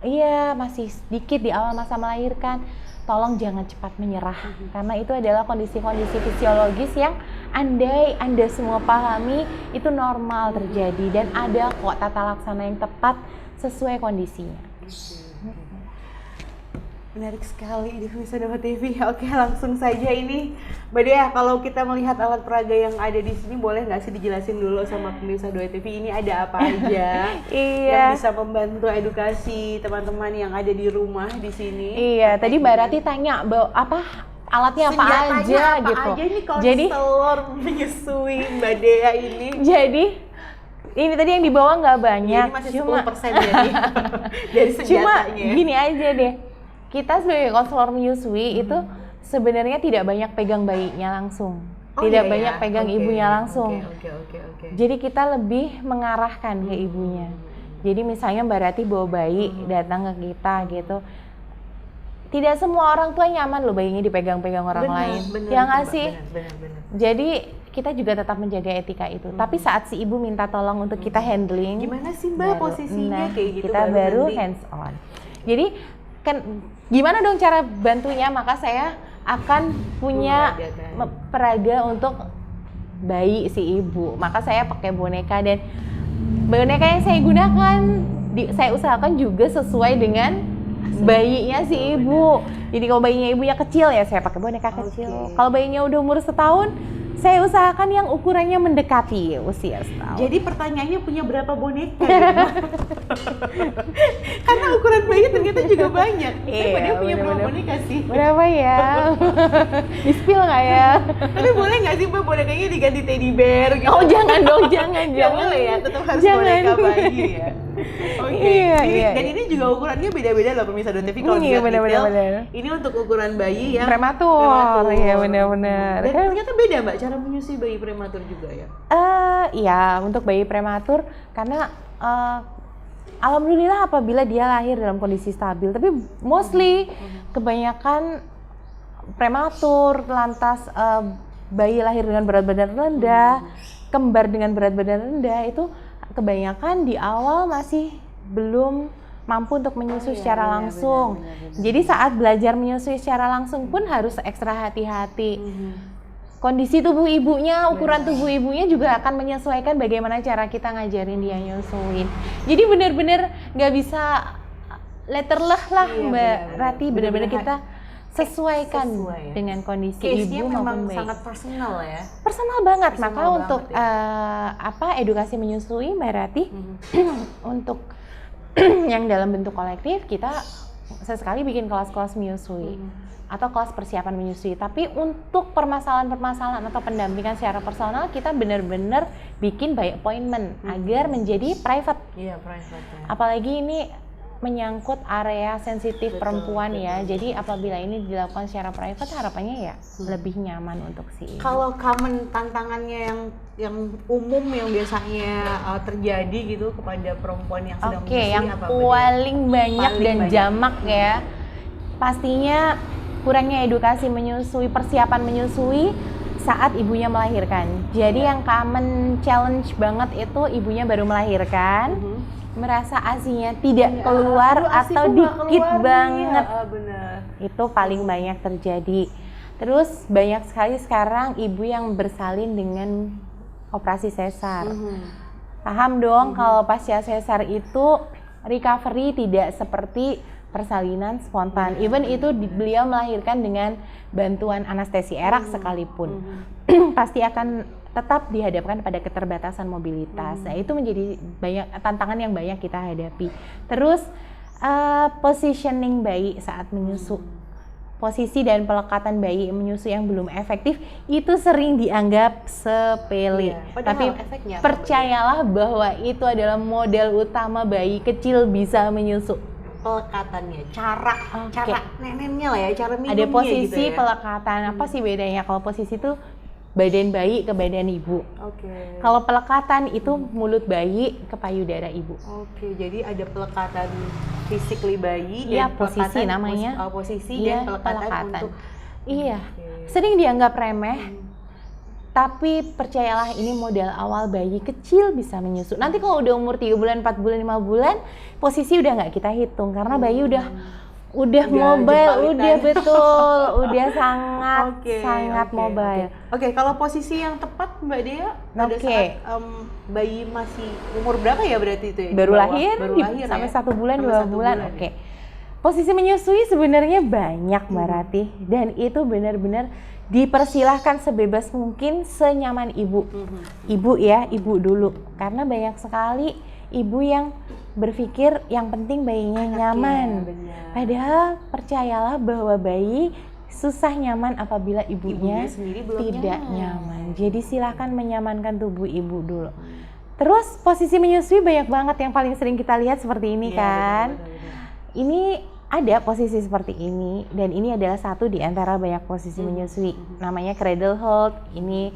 iya masih sedikit di awal masa melahirkan, tolong jangan cepat menyerah, karena itu adalah kondisi-kondisi fisiologis yang andai Anda semua pahami itu normal terjadi, dan ada kok tata laksana yang tepat sesuai kondisinya. Menarik sekali di Pemirsa Doha TV. Oke, langsung saja ini Mbak Dea, kalau kita melihat alat peraga yang ada di sini, boleh nggak sih dijelasin dulu sama Pemirsa Doha TV ini ada apa aja yang bisa membantu edukasi teman-teman yang ada di rumah di sini? Iya, tadi Mbak Rati tanya apa alatnya apa aja apa gitu. Aja ini jadi konselor menyusui Mbak Dea ini. Jadi ini tadi yang dibawa nggak banyak, ini masih cuma 10% jadi dari senjatanya. Cuma gini aja deh. Kita sebagai konselor menyusui itu sebenarnya tidak banyak pegang bayinya langsung, tidak banyak pegang ibunya langsung. Jadi kita lebih mengarahkan ke ibunya. Jadi misalnya Mbak Rati bawa bayi datang ke kita gitu, tidak semua orang tua nyaman loh bayinya dipegang-pegang orang lain, ya nggak sih? Benar. Jadi kita juga tetap menjaga etika itu. Tapi saat si ibu minta tolong untuk kita handling, gimana sih Mbak posisinya kayak gitu? Kita baru hands on. Jadi kan gimana dong cara bantunya? Maka saya akan punya peraga untuk bayi si ibu. Maka saya pakai boneka, dan boneka yang saya gunakan saya usahakan juga sesuai dengan bayinya si ibu. Jadi kalau bayinya ibunya kecil ya saya pakai boneka kecil. Kalau bayinya udah umur setahun, saya usahakan yang ukurannya mendekati usia setahun. Jadi pertanyaannya punya berapa boneka? Karena ukuran bayi ternyata juga banyak. Saya dia punya berapa boneka sih? Berapa ya? Di-spill nggak ya? Tapi boleh nggak sih Mbak bonekanya diganti teddy bear gitu? Oh jangan dong, jangan. Nggak boleh ya, tetap harus boneka bayi ya. Oke. Dan ini juga ukurannya beda-beda loh Pemirsa Doha TV. Kalau dilihat detail, ini untuk ukuran bayi yang prematur. Iya benar-benar. Dan ternyata beda Mbak cara menyusui bayi prematur juga ya? Iya, untuk bayi prematur karena alhamdulillah apabila dia lahir dalam kondisi stabil, tapi mostly kebanyakan prematur lantas bayi lahir dengan berat badan rendah, kembar dengan berat badan rendah, itu kebanyakan di awal masih belum mampu untuk menyusui secara langsung. Jadi saat belajar menyusui secara langsung pun harus ekstra hati-hati. Kondisi tubuh ibunya, ukuran tubuh ibunya juga akan menyesuaikan bagaimana cara kita ngajarin dia nyusuin. Jadi benar-benar nggak bisa letterleh lah Mbak Rati, benar-benar kita sesuaikan dengan kondisi ibu maupun bayi. Sangat personal ya. Personal banget. Maka untuk edukasi menyusui Mbak Rati untuk yang dalam bentuk kolektif kita sesekali bikin kelas-kelas menyusui atau kelas persiapan menyusui. Tapi untuk permasalahan-permasalahan atau pendampingan secara personal kita benar-benar bikin by appointment agar menjadi private. Iya, private. Ya. Apalagi ini menyangkut area sensitif perempuan ya. Jadi apabila ini dilakukan secara private harapannya ya lebih nyaman untuk si ibu. Kalau common tantangannya yang umum yang biasanya terjadi gitu kepada perempuan yang sedang menyusui yang apa? paling banyak dan jamak ya. Pastinya kurangnya edukasi menyusui, persiapan menyusui saat ibunya melahirkan. Jadi yang common challenge banget itu ibunya baru melahirkan. Merasa ASI-nya tidak keluar atau dikit banget. Bener. Itu paling banyak terjadi. Terus banyak sekali sekarang ibu yang bersalin dengan operasi sesar. Paham dong kalau pasca sesar itu recovery tidak seperti persalinan spontan. Even itu beliau melahirkan dengan bantuan anestesi erak sekalipun. Pasti akan tetap dihadapkan pada keterbatasan mobilitas. Nah, itu menjadi banyak tantangan yang banyak kita hadapi. Terus positioning bayi saat menyusu. posisi dan pelekatan bayi menyusui yang belum efektif itu sering dianggap sepele. Iya, padahal Tapi efeknya apa, percayalah bahwa itu adalah modal utama bayi kecil bisa menyusu. Pelekatannya, cara Oke. nenennya lah ya, cara minumnya Ada posisi gitu ya. pelekatan. Apa sih bedanya? Kalau posisi itu badan bayi ke badan ibu. Oke. Kalau pelekatan itu mulut bayi ke payudara ibu. Oke, jadi ada pelekatan physically bayi Iya, dan posisi pelekatan namanya. posisi Iya, dan pelekatan pelekatan. untuk Iya, Oke. sering dianggap remeh, tapi percayalah ini modal awal bayi kecil bisa menyusu. Nanti kalau udah umur 3 bulan, 4 bulan, 5 bulan, posisi udah nggak kita hitung karena bayi udah mobile, jembalitan. udah betul, udah sangat Oke, sangat oke, mobile. Oke, kalau posisi yang tepat Mbak Dea pada Oke. saat bayi masih umur berapa ya berarti itu ya? Di Baru bawah? lahir, baru lahir sampai ya? 1 bulan, Sampai 2 1 bulan, ya? oke. Posisi menyusui sebenarnya banyak Mbak Ratih, dan itu benar-benar dipersilahkan sebebas mungkin, senyaman ibu. Ibu ya, ibu dulu. Karena banyak sekali ibu yang berpikir yang penting bayinya Anaknya, nyaman. benar. Padahal percayalah bahwa bayi susah nyaman apabila ibunya sendiri belum tidak nyaman. nyaman. Jadi silahkan menyamankan tubuh ibu dulu. Terus posisi menyusui banyak banget yang paling sering kita lihat seperti ini Iya, kan. benar. Ini ada posisi seperti ini, dan ini adalah satu di antara banyak posisi menyusui. Namanya cradle hold, ini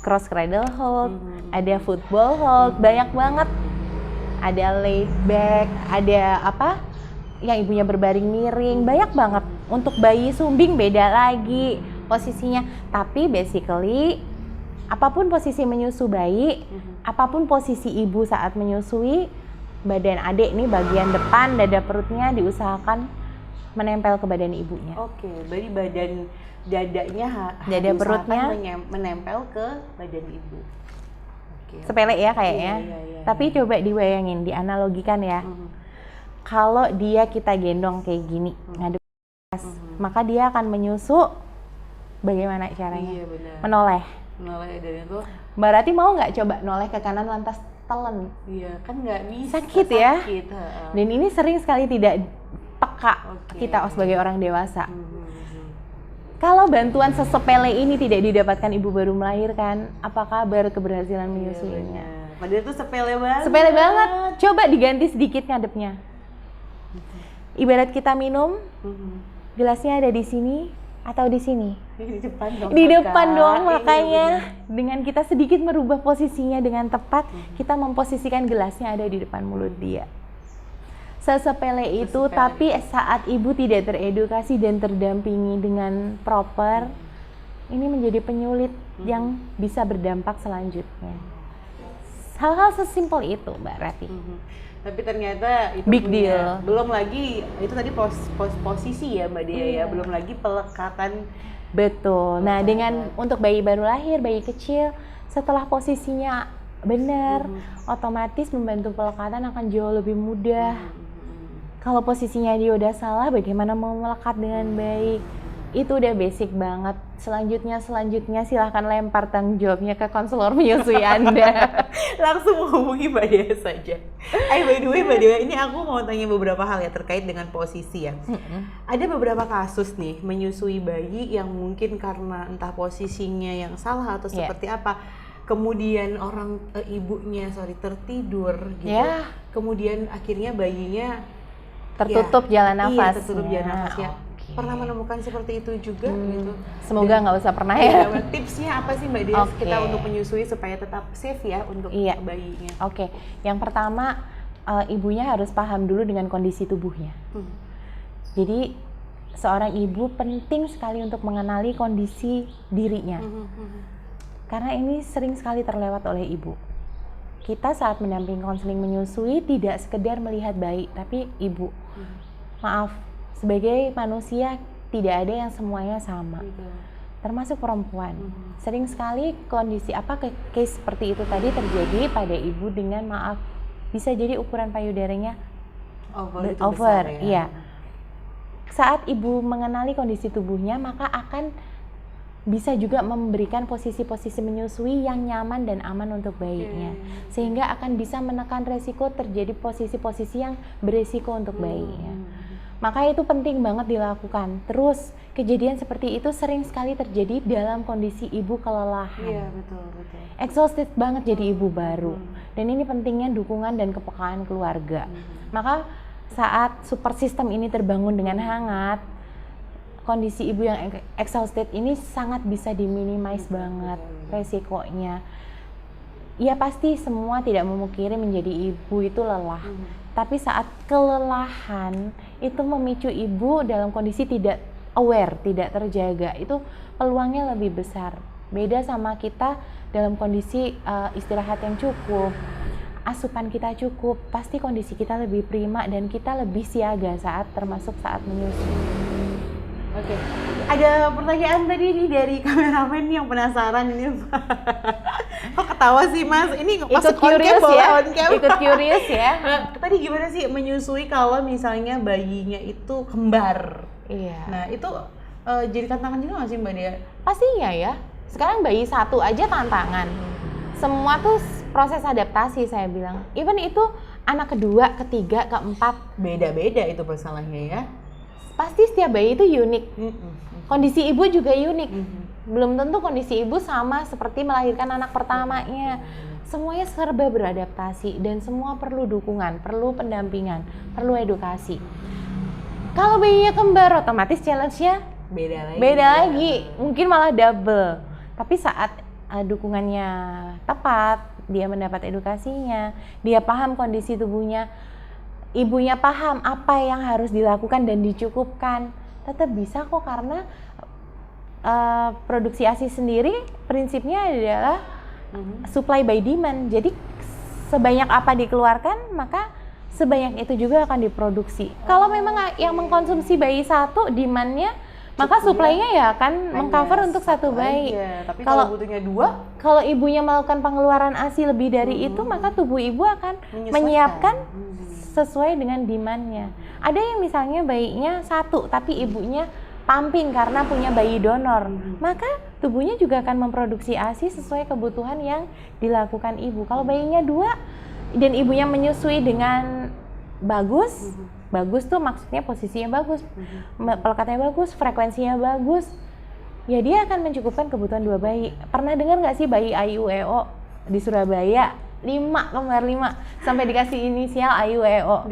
cross cradle hold, ada football hold, banyak banget. Ada laid back, ada apa? Yang ibunya berbaring miring, banyak banget. Untuk bayi sumbing beda lagi posisinya. Tapi basically apapun posisi menyusu bayi, apapun posisi ibu saat menyusui, badan adik nih bagian depan dada perutnya diusahakan menempel ke badan ibunya. Oke, berarti badan dadanya Dada perutnya menempel ke badan ibu. Oke. Sepele ya kayaknya. Iya. Tapi coba dibayangin, dianalogikan ya. Kalau dia kita gendong kayak gini, ngadep atas, maka dia akan menyusu. Bagaimana caranya? Iya benar. Menoleh. Menoleh dari itu. Mbak Rati mau nggak coba noleh ke kanan lantas telan? Iya, kan nggak bisa. Sakit ya? Sakit, heeh. Dan ini sering sekali tidak peka Oke. kita sebagai orang dewasa. Mhm. Kalau bantuan sesepele ini tidak didapatkan ibu baru melahirkan, apa kabar keberhasilan menyusuinya? Benar. Padahal itu sepele banget. Sepele banget. Coba diganti sedikit ngadepnya. Ibarat kita minum, gelasnya ada di sini atau di sini. Di depan dong. Di Kakak. depan doang, Iya, makanya benar. dengan kita sedikit merubah posisinya dengan tepat, kita memposisikan gelasnya ada di depan mulut dia. Sesepele itu, Sesepele tapi saat ibu tidak teredukasi dan terdampingi dengan proper, ini menjadi penyulit yang bisa berdampak selanjutnya. Hal-hal sesimpel itu, Mbak Rati. Tapi ternyata itu Big punya- deal. belum lagi itu tadi posisi ya Mbak Dia ya, belum lagi pelekatan. Betul. Nah, dengan untuk bayi baru lahir, bayi kecil, setelah posisinya benar, otomatis membantu pelekatan akan jauh lebih mudah. Kalau posisinya dia udah salah, bagaimana mau melekat dengan baik? Itu udah basic banget. Selanjutnya silahkan lempar tanggung jawabnya ke konselor menyusui Anda. Langsung menghubungi Mbak Dia saja. By the way Mbak Dia, ini aku mau tanya beberapa hal ya terkait dengan posisi ya. Ada beberapa kasus nih menyusui bayi yang mungkin karena entah posisinya yang salah atau Yeah. seperti apa, kemudian ibunya tertidur gitu. Yeah. Kemudian akhirnya bayinya Tertutup jalan nafas. Iya, tertutup jalan nafasnya. Oke. Pernah menemukan seperti itu juga gitu. Semoga nggak usah pernah Iya, ya. tipsnya apa sih Mbak Dia Oke. kita untuk menyusui supaya tetap safe ya untuk Iya. bayinya? Oke, yang pertama ibunya harus paham dulu dengan kondisi tubuhnya. Jadi seorang ibu penting sekali untuk mengenali kondisi dirinya. Karena ini sering sekali terlewat oleh ibu. Kita saat mendampingi konseling menyusui tidak sekedar melihat bayi, tapi ibu. Maaf, sebagai manusia tidak ada yang semuanya sama. Gitu. Termasuk perempuan. Sering sekali kondisi case seperti itu tadi terjadi pada ibu dengan maaf bisa jadi ukuran payudaranya Over, over, iya. Saat ibu mengenali kondisi tubuhnya, maka akan bisa juga memberikan posisi-posisi menyusui yang nyaman dan aman untuk bayinya. Sehingga akan bisa menekan resiko terjadi posisi-posisi yang beresiko untuk bayinya. Maka itu penting banget dilakukan. Terus kejadian seperti itu sering sekali terjadi dalam kondisi ibu kelelahan. Iya, betul. Exhausted banget jadi ibu baru. Dan ini pentingnya dukungan dan kepekaan keluarga. Maka saat support system ini terbangun dengan hangat, kondisi ibu yang exhausted ini sangat bisa diminimize banget resikonya. Ya pasti semua tidak memungkiri menjadi ibu itu lelah. Tapi saat kelelahan itu memicu ibu dalam kondisi tidak aware, tidak terjaga, itu peluangnya lebih besar. Beda sama kita dalam kondisi istirahat yang cukup, asupan kita cukup, pasti kondisi kita lebih prima dan kita lebih siaga termasuk saat menyusui. Oke. Ada pertanyaan tadi nih dari kameramen yang penasaran ini. Kok ketawa sih Mas? Ini Ikut curious ya? Ikut curious ya? Tadi gimana sih menyusui kalau misalnya bayinya itu kembar? Iya. Nah itu jadi tantangan juga nggak sih Mbak Dea? Pastinya ya. Sekarang bayi satu aja tantangan. Semua tuh proses adaptasi saya bilang. Even itu anak kedua, ketiga, keempat. Beda-beda itu masalahnya ya. Pasti setiap bayi itu unik. Kondisi ibu juga unik. Belum tentu kondisi ibu sama seperti melahirkan anak pertamanya. Semuanya serba beradaptasi dan semua perlu dukungan, perlu pendampingan, perlu edukasi. Kalau bayinya kembar, otomatis challenge-nya beda lagi. Mungkin malah double. Tapi saat dukungannya tepat, dia mendapat edukasinya, dia paham kondisi tubuhnya, ibunya paham apa yang harus dilakukan dan dicukupkan, tetap bisa kok, karena produksi ASI sendiri prinsipnya adalah supply by demand. Jadi sebanyak apa dikeluarkan, maka sebanyak itu juga akan diproduksi. Kalau memang yang mengkonsumsi bayi satu demand-nya, maka supply-nya ya akan mengcover untuk satu bayi. Tapi kalau butuhnya dua, kalau ibunya melakukan pengeluaran ASI lebih dari itu, maka tubuh ibu akan menyiapkan sesuai dengan demand-nya. Ada yang misalnya bayinya satu, tapi ibunya pumping karena punya bayi donor, maka tubuhnya juga akan memproduksi ASI sesuai kebutuhan yang dilakukan ibu. Kalau bayinya dua dan ibunya menyusui dengan bagus, bagus tuh maksudnya posisinya bagus, pelekatnya bagus, frekuensinya bagus, ya dia akan mencukupkan kebutuhan dua bayi. Pernah dengar nggak sih bayi AIUEO di Surabaya? 5 sampai dikasih inisial AIUEO.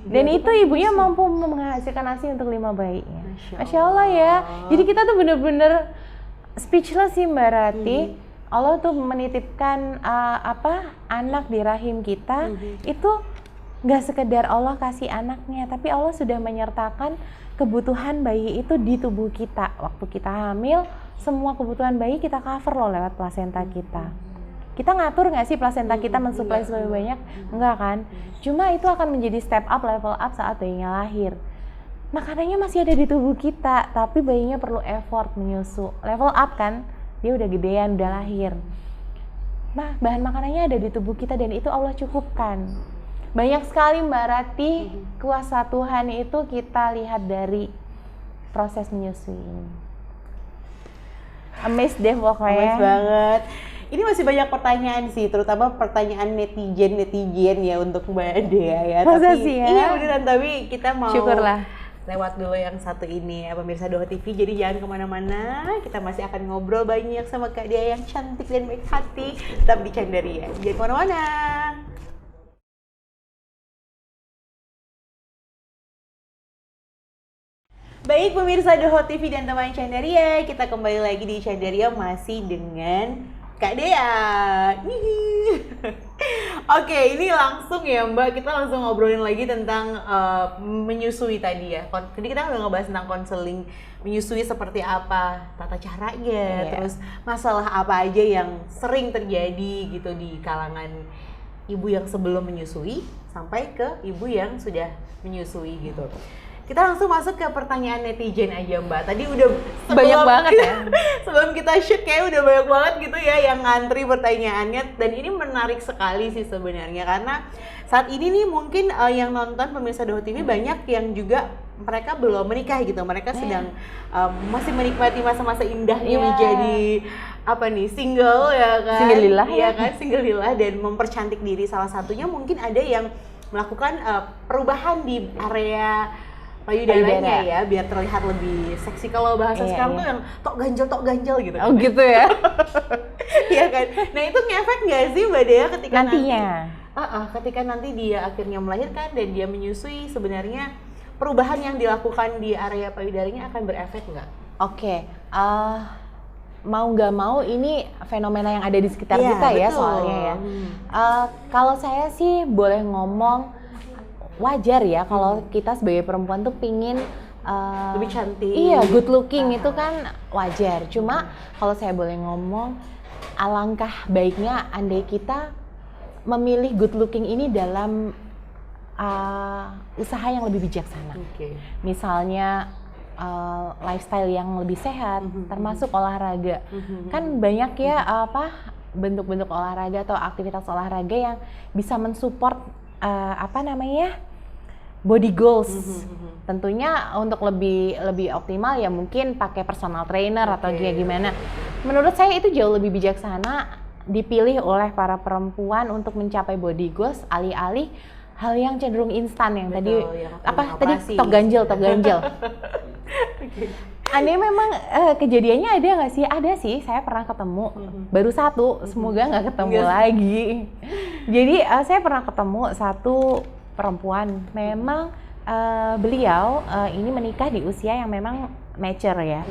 Dan itu ibunya mampu menghasilkan ASI untuk 5 bayinya. Masya Allah ya. Jadi kita tuh bener-bener speechless sih Mbak Rati. Allah tuh menitipkan anak di rahim kita itu nggak sekedar Allah kasih anaknya, tapi Allah sudah menyertakan kebutuhan bayi itu di tubuh kita. Waktu kita hamil, semua kebutuhan bayi kita cover loh lewat plasenta kita. Kita ngatur nggak sih plasenta kita mensuplai sebanyak banyak? Enggak kan? Cuma itu akan menjadi step up, level up saat bayinya lahir. Makanannya masih ada di tubuh kita, tapi bayinya perlu effort menyusu. Level up kan? Dia udah gedean, udah lahir. Nah, bahan makanannya ada di tubuh kita dan itu Allah cukupkan. Banyak sekali Mbak Rati, kuasa Tuhan itu kita lihat dari proses menyusui ini. Amazed deh pokoknya. Amazed banget. Ini masih banyak pertanyaan sih, terutama pertanyaan netizen ya untuk Mbak Dea ya. Masa tapi, sih ya? Iya beneran, tapi kita mau syukurlah lewat dulu yang satu ini ya pemirsa Doho TV. Jadi jangan kemana-mana, kita masih akan ngobrol banyak sama Kak Dea yang cantik dan baik hati. Tetap di Candaria, jangan kemana-mana. Baik pemirsa Doho TV dan teman Candaria, kita kembali lagi di Candaria masih dengan Kak Dea. Oke, ini langsung ya Mbak, kita langsung ngobrolin lagi tentang menyusui tadi ya. Tadi kita udah ngebahas tentang konseling menyusui seperti apa, tata caranya, terus masalah apa aja yang sering terjadi gitu di kalangan ibu yang sebelum menyusui sampai ke ibu yang sudah menyusui gitu. Kita langsung masuk ke pertanyaan netizen aja Mbak. Tadi udah banyak banget ya. Sebelum kita shoot kayak udah banyak banget gitu ya yang ngantri pertanyaannya. Dan ini menarik sekali sih sebenarnya karena saat ini nih mungkin yang nonton pemirsa Doho TV banyak yang juga mereka belum menikah gitu. Mereka sedang masih menikmati masa-masa indahnya menjadi single ya kan. Single lillah ya kan, single lillah dan mempercantik diri. Salah satunya mungkin ada yang melakukan perubahan di area payudaranya ya, biar terlihat lebih seksi. Kalau bahasa Iya, sekarang iya. tuh yang tok ganjel gitu. Oh gitu ya. Iya kan. Nah itu ngefek nggak sih Mbak Dea ketika Nantinya. ketika nanti dia akhirnya melahirkan dan dia menyusui, sebenarnya perubahan yang dilakukan di area payudaranya akan berefek nggak? Oke, mau nggak mau ini fenomena yang ada di sekitar Iya, kita ya betul. soalnya ya. Kalau saya sih boleh ngomong wajar ya kalau kita sebagai perempuan tuh pingin Lebih cantik. Iya, good looking itu kan wajar. Cuma kalau saya boleh ngomong, alangkah baiknya andai kita memilih good looking ini dalam usaha yang lebih bijaksana. Oke. Misalnya lifestyle yang lebih sehat, termasuk olahraga. Kan banyak ya bentuk-bentuk olahraga atau aktivitas olahraga yang bisa mensupport body goals. Tentunya untuk lebih optimal ya mungkin pakai personal trainer atau kayak gimana. Menurut saya itu jauh lebih bijaksana dipilih oleh para perempuan untuk mencapai body goals alih-alih hal yang cenderung instan yang Betul, tadi yang tadi operasi. tok ganjel. Aneh memang kejadiannya ada nggak sih? Ada sih, saya pernah ketemu baru satu, semoga nggak ketemu lagi. Jadi saya pernah ketemu satu perempuan, memang beliau ini menikah di usia yang memang mature ya.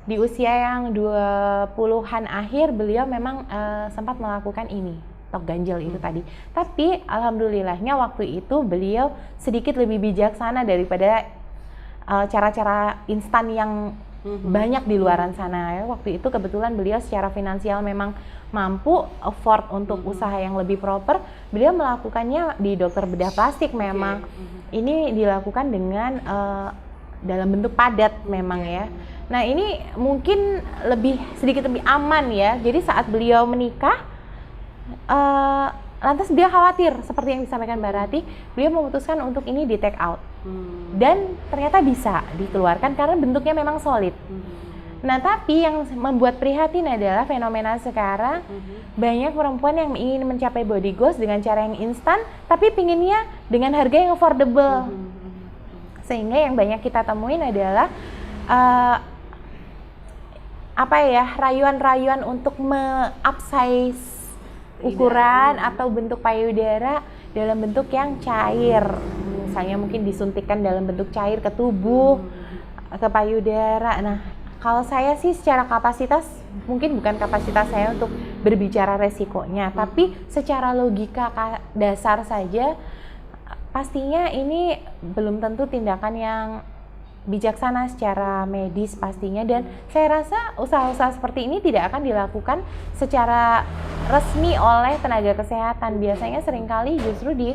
Di usia yang 20-an akhir beliau memang sempat melakukan ini, tok ganjel itu tadi. Tapi alhamdulillahnya waktu itu beliau sedikit lebih bijaksana daripada cara-cara instan yang banyak di luaran sana ya. Waktu itu kebetulan beliau secara finansial memang mampu afford untuk usaha yang lebih proper. Beliau melakukannya di dokter bedah plastik memang. Ini dilakukan dengan dalam bentuk padat memang ya. Nah ini mungkin sedikit lebih aman ya. Jadi saat beliau menikah, lantas beliau khawatir seperti yang disampaikan Mbak Rati, beliau memutuskan untuk ini di take out. Dan ternyata bisa dikeluarkan karena bentuknya memang solid. Nah tapi yang membuat prihatin adalah fenomena sekarang banyak perempuan yang ingin mencapai body goals dengan cara yang instan, tapi pinginnya dengan harga yang affordable. Sehingga yang banyak kita temuin adalah rayuan-rayuan untuk upsize ukuran atau bentuk payudara dalam bentuk yang cair. Misalnya mungkin disuntikkan dalam bentuk cair ke tubuh, ke payudara. Nah, kalau saya sih secara kapasitas, mungkin bukan kapasitas saya untuk berbicara resikonya, tapi secara logika dasar saja, pastinya ini belum tentu tindakan yang bijaksana secara medis pastinya, dan saya rasa usaha-usaha seperti ini tidak akan dilakukan secara resmi oleh tenaga kesehatan. Biasanya seringkali justru di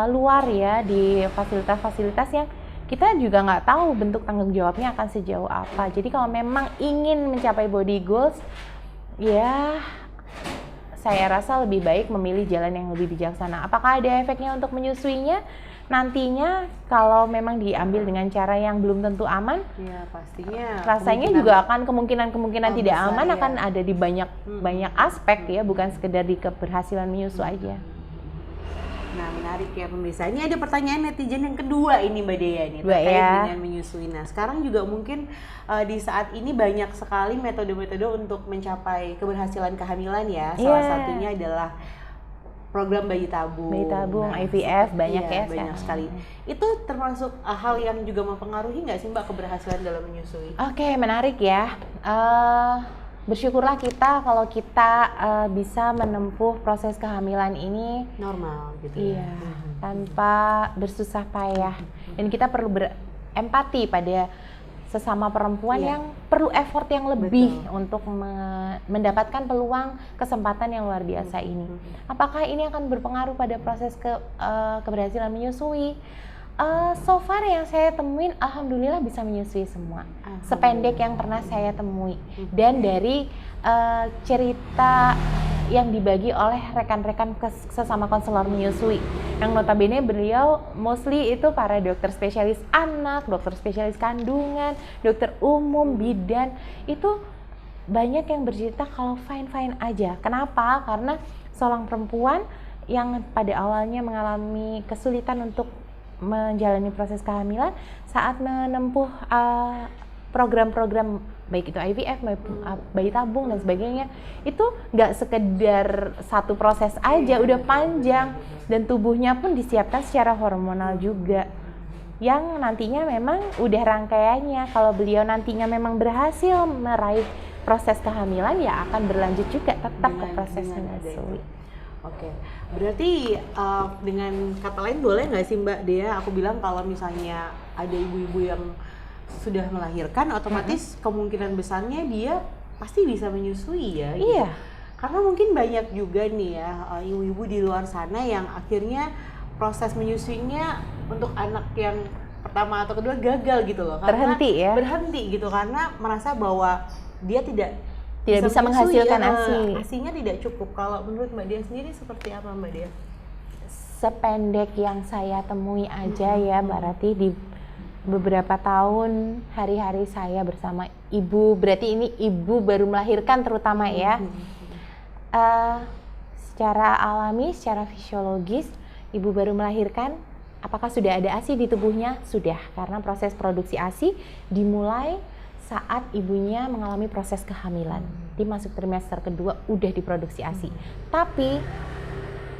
luar ya, di fasilitas-fasilitas yang kita juga nggak tahu bentuk tanggung jawabnya akan sejauh apa. Jadi kalau memang ingin mencapai body goals, ya saya rasa lebih baik memilih jalan yang lebih bijaksana. Apakah ada efeknya untuk menyusuinya? Nantinya kalau memang diambil dengan cara yang belum tentu aman, ya pastinya rasanya juga akan kemungkinan tidak besar, aman ya. akan ada di banyak aspek ya, bukan sekedar di keberhasilan menyusu aja. Nah menarik ya pemirsa. Ini ada pertanyaan netizen yang kedua ini Mbak Dea nih, Dua terkait ya. dengan menyusui. Nah sekarang juga mungkin di saat ini banyak sekali metode-metode untuk mencapai keberhasilan kehamilan ya. Salah satunya adalah program bayi tabung. IVF banyak ya banyak sekarang. sekali. Itu termasuk hal yang juga mempengaruhi nggak sih Mbak keberhasilan dalam menyusui? Oke, menarik ya. Bersyukurlah kita kalau kita bisa menempuh proses kehamilan ini Normal gitu iya, tanpa bersusah payah. Dan kita perlu berempati pada sesama perempuan yang perlu effort yang lebih untuk mendapatkan peluang kesempatan yang luar biasa ini. Apakah ini akan berpengaruh pada proses keberhasilan menyusui? So far yang saya temuin, alhamdulillah bisa menyusui semua. Sependek yang pernah saya temui. Dan dari cerita yang dibagi oleh rekan-rekan sesama konselor menyusui, yang notabene beliau mostly itu para dokter spesialis anak, dokter spesialis kandungan, dokter umum, bidan, itu banyak yang bercerita kalau fine-fine aja. Kenapa? Karena seorang perempuan yang pada awalnya mengalami kesulitan untuk menjalani proses kehamilan, saat menempuh program-program baik itu IVF, bayi tabung dan sebagainya, itu nggak sekedar satu proses aja, udah panjang dan tubuhnya pun disiapkan secara hormonal juga. Yang nantinya memang udah rangkaiannya, kalau beliau nantinya memang berhasil meraih proses kehamilan, ya akan berlanjut juga tetap ke proses menyusui. Oke, berarti dengan kata lain boleh nggak sih Mbak Dea, aku bilang kalau misalnya ada ibu-ibu yang sudah melahirkan, otomatis kemungkinan besarnya dia pasti bisa menyusui ya? Gitu. Iya. Karena mungkin banyak juga nih ya ibu-ibu di luar sana yang akhirnya proses menyusuinya untuk anak yang pertama atau kedua gagal gitu loh. Berhenti ya? Berhenti gitu karena merasa bahwa dia tidak bisa menghasilkan ASI. ASI-nya tidak cukup. Kalau menurut Mbak Dea sendiri seperti apa Mbak Dea? Sependek yang saya temui aja ya Mbak Rati, di beberapa tahun hari-hari saya bersama ibu, berarti ini ibu baru melahirkan terutama ya. Secara alami, secara fisiologis, ibu baru melahirkan, apakah sudah ada ASI di tubuhnya? Sudah, karena proses produksi ASI dimulai saat ibunya mengalami proses kehamilan. Di masuk trimester kedua udah diproduksi ASI. Tapi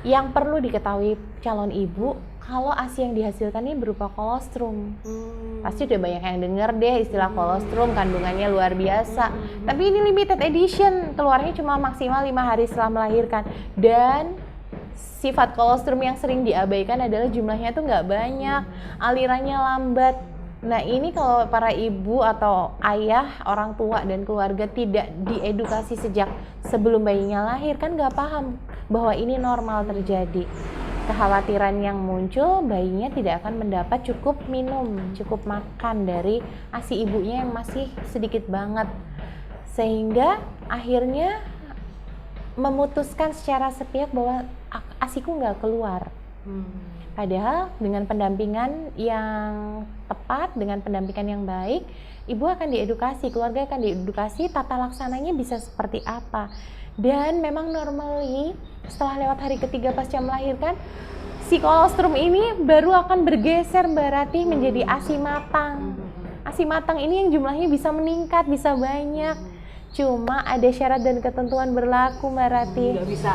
yang perlu diketahui calon ibu, kalau ASI yang dihasilkan ini berupa kolostrum. Pasti udah banyak yang denger deh istilah kolostrum, kandungannya luar biasa. Tapi ini limited edition, keluarnya cuma maksimal 5 hari setelah melahirkan. Dan sifat kolostrum yang sering diabaikan adalah jumlahnya tuh nggak banyak, alirannya lambat. Nah ini kalau para ibu atau ayah, orang tua dan keluarga tidak diedukasi sejak sebelum bayinya lahir, kan nggak paham bahwa ini normal terjadi. Kekhawatiran yang muncul, bayinya tidak akan mendapat cukup minum, cukup makan dari ASI ibunya yang masih sedikit banget. Sehingga akhirnya memutuskan secara sepihak bahwa ASIku nggak keluar. Padahal dengan pendampingan yang tepat, dengan pendampingan yang baik, ibu akan diedukasi, keluarga akan diedukasi tata laksananya bisa seperti apa. Dan memang normally setelah lewat hari ketiga pasca melahirkan, si kolostrum ini baru akan bergeser Mbak Ratih menjadi ASI matang. ASI matang ini yang jumlahnya bisa meningkat, bisa banyak. Cuma ada syarat dan ketentuan berlaku Mbak Ratih. Nggak bisa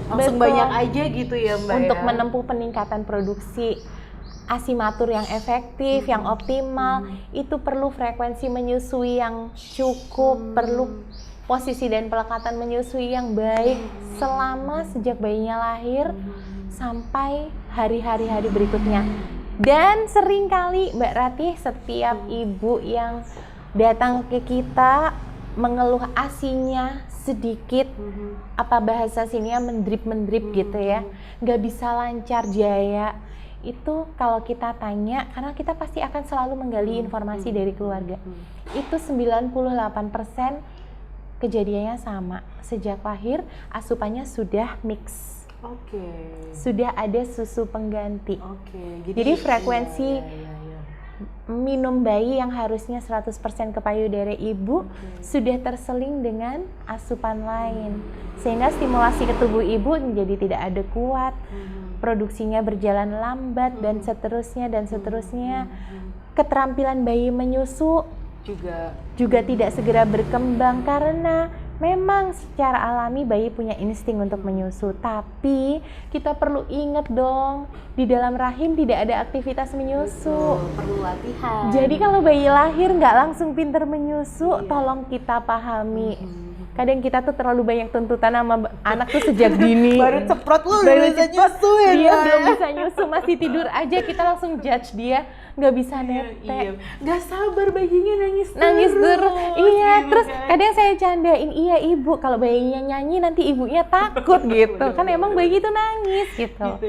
langsung banyak aja gitu ya Mbak. Untuk menempuh peningkatan produksi ASI matur yang efektif, yang optimal, itu perlu frekuensi menyusui yang cukup, perlu posisi dan pelekatan menyusui yang baik selama sejak bayinya lahir sampai hari-hari berikutnya. Dan seringkali Mbak Ratih, setiap ibu yang datang ke kita mengeluh ASInya sedikit, apa bahasa sininya mendrip gitu ya, nggak bisa lancar jaya. Itu kalau kita tanya, karena kita pasti akan selalu menggali informasi dari keluarga, itu 98% kejadiannya sama. Sejak lahir asupannya sudah mix. Sudah ada susu pengganti. Jadi frekuensi minum bayi yang harusnya 100% ke payudara ibu sudah terseling dengan asupan lain, sehingga stimulasi ke tubuh ibu menjadi tidak ada kuat, produksinya berjalan lambat dan seterusnya. Keterampilan bayi menyusu juga tidak segera berkembang, karena memang secara alami bayi punya insting untuk menyusu, tapi kita perlu ingat dong, di dalam rahim tidak ada aktivitas menyusu. Perlu latihan. Jadi kalau bayi lahir nggak langsung pinter menyusu, tolong kita pahami. Kadang kita tuh terlalu banyak tuntutan sama anak tuh sejak dini. Baru ceprot lu udah bisa nyusu ya. Dia belum bisa nyusu, masih tidur aja, kita langsung judge dia nggak bisa netek. Nggak sabar bayinya nangis terus. Iya, terus kadang saya candain, iya ibu, kalau bayinya nyanyi nanti ibunya takut gitu. Kan emang bayi itu nangis gitu.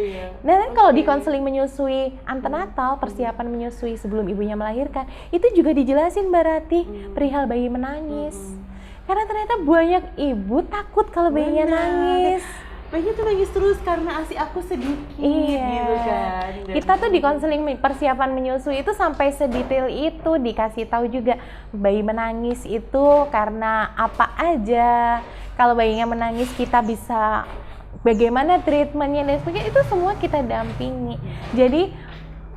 Nah, kalau di konseling menyusui antenatal, persiapan menyusui sebelum ibunya melahirkan, itu juga dijelasin Mbak Ratih perihal bayi menangis. Karena ternyata banyak ibu takut kalau bayinya nangis. Bayinya tuh nangis terus karena ASI aku sedikit gitu kan. Kita tuh di konseling persiapan menyusui itu sampai sedetail itu, dikasih tahu juga bayi menangis itu karena apa aja. Kalau bayinya menangis kita bisa bagaimana treatmentnya dan sebagainya, itu semua kita dampingi. Jadi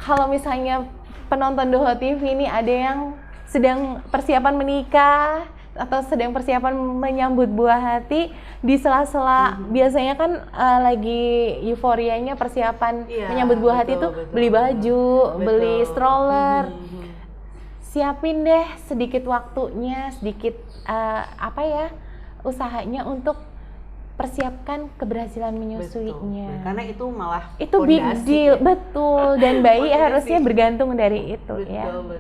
kalau misalnya penonton Doho TV ini ada yang sedang persiapan menikah atau sedang persiapan menyambut buah hati, di sela-sela biasanya kan lagi euforianya persiapan menyambut buah hati itu beli baju, beli stroller. Siapin deh sedikit waktunya, sedikit usahanya untuk persiapkan keberhasilan menyusuinya. Karena itu malah itu big deal, betul. Dan bayi harusnya bergantung dari itu. Betul.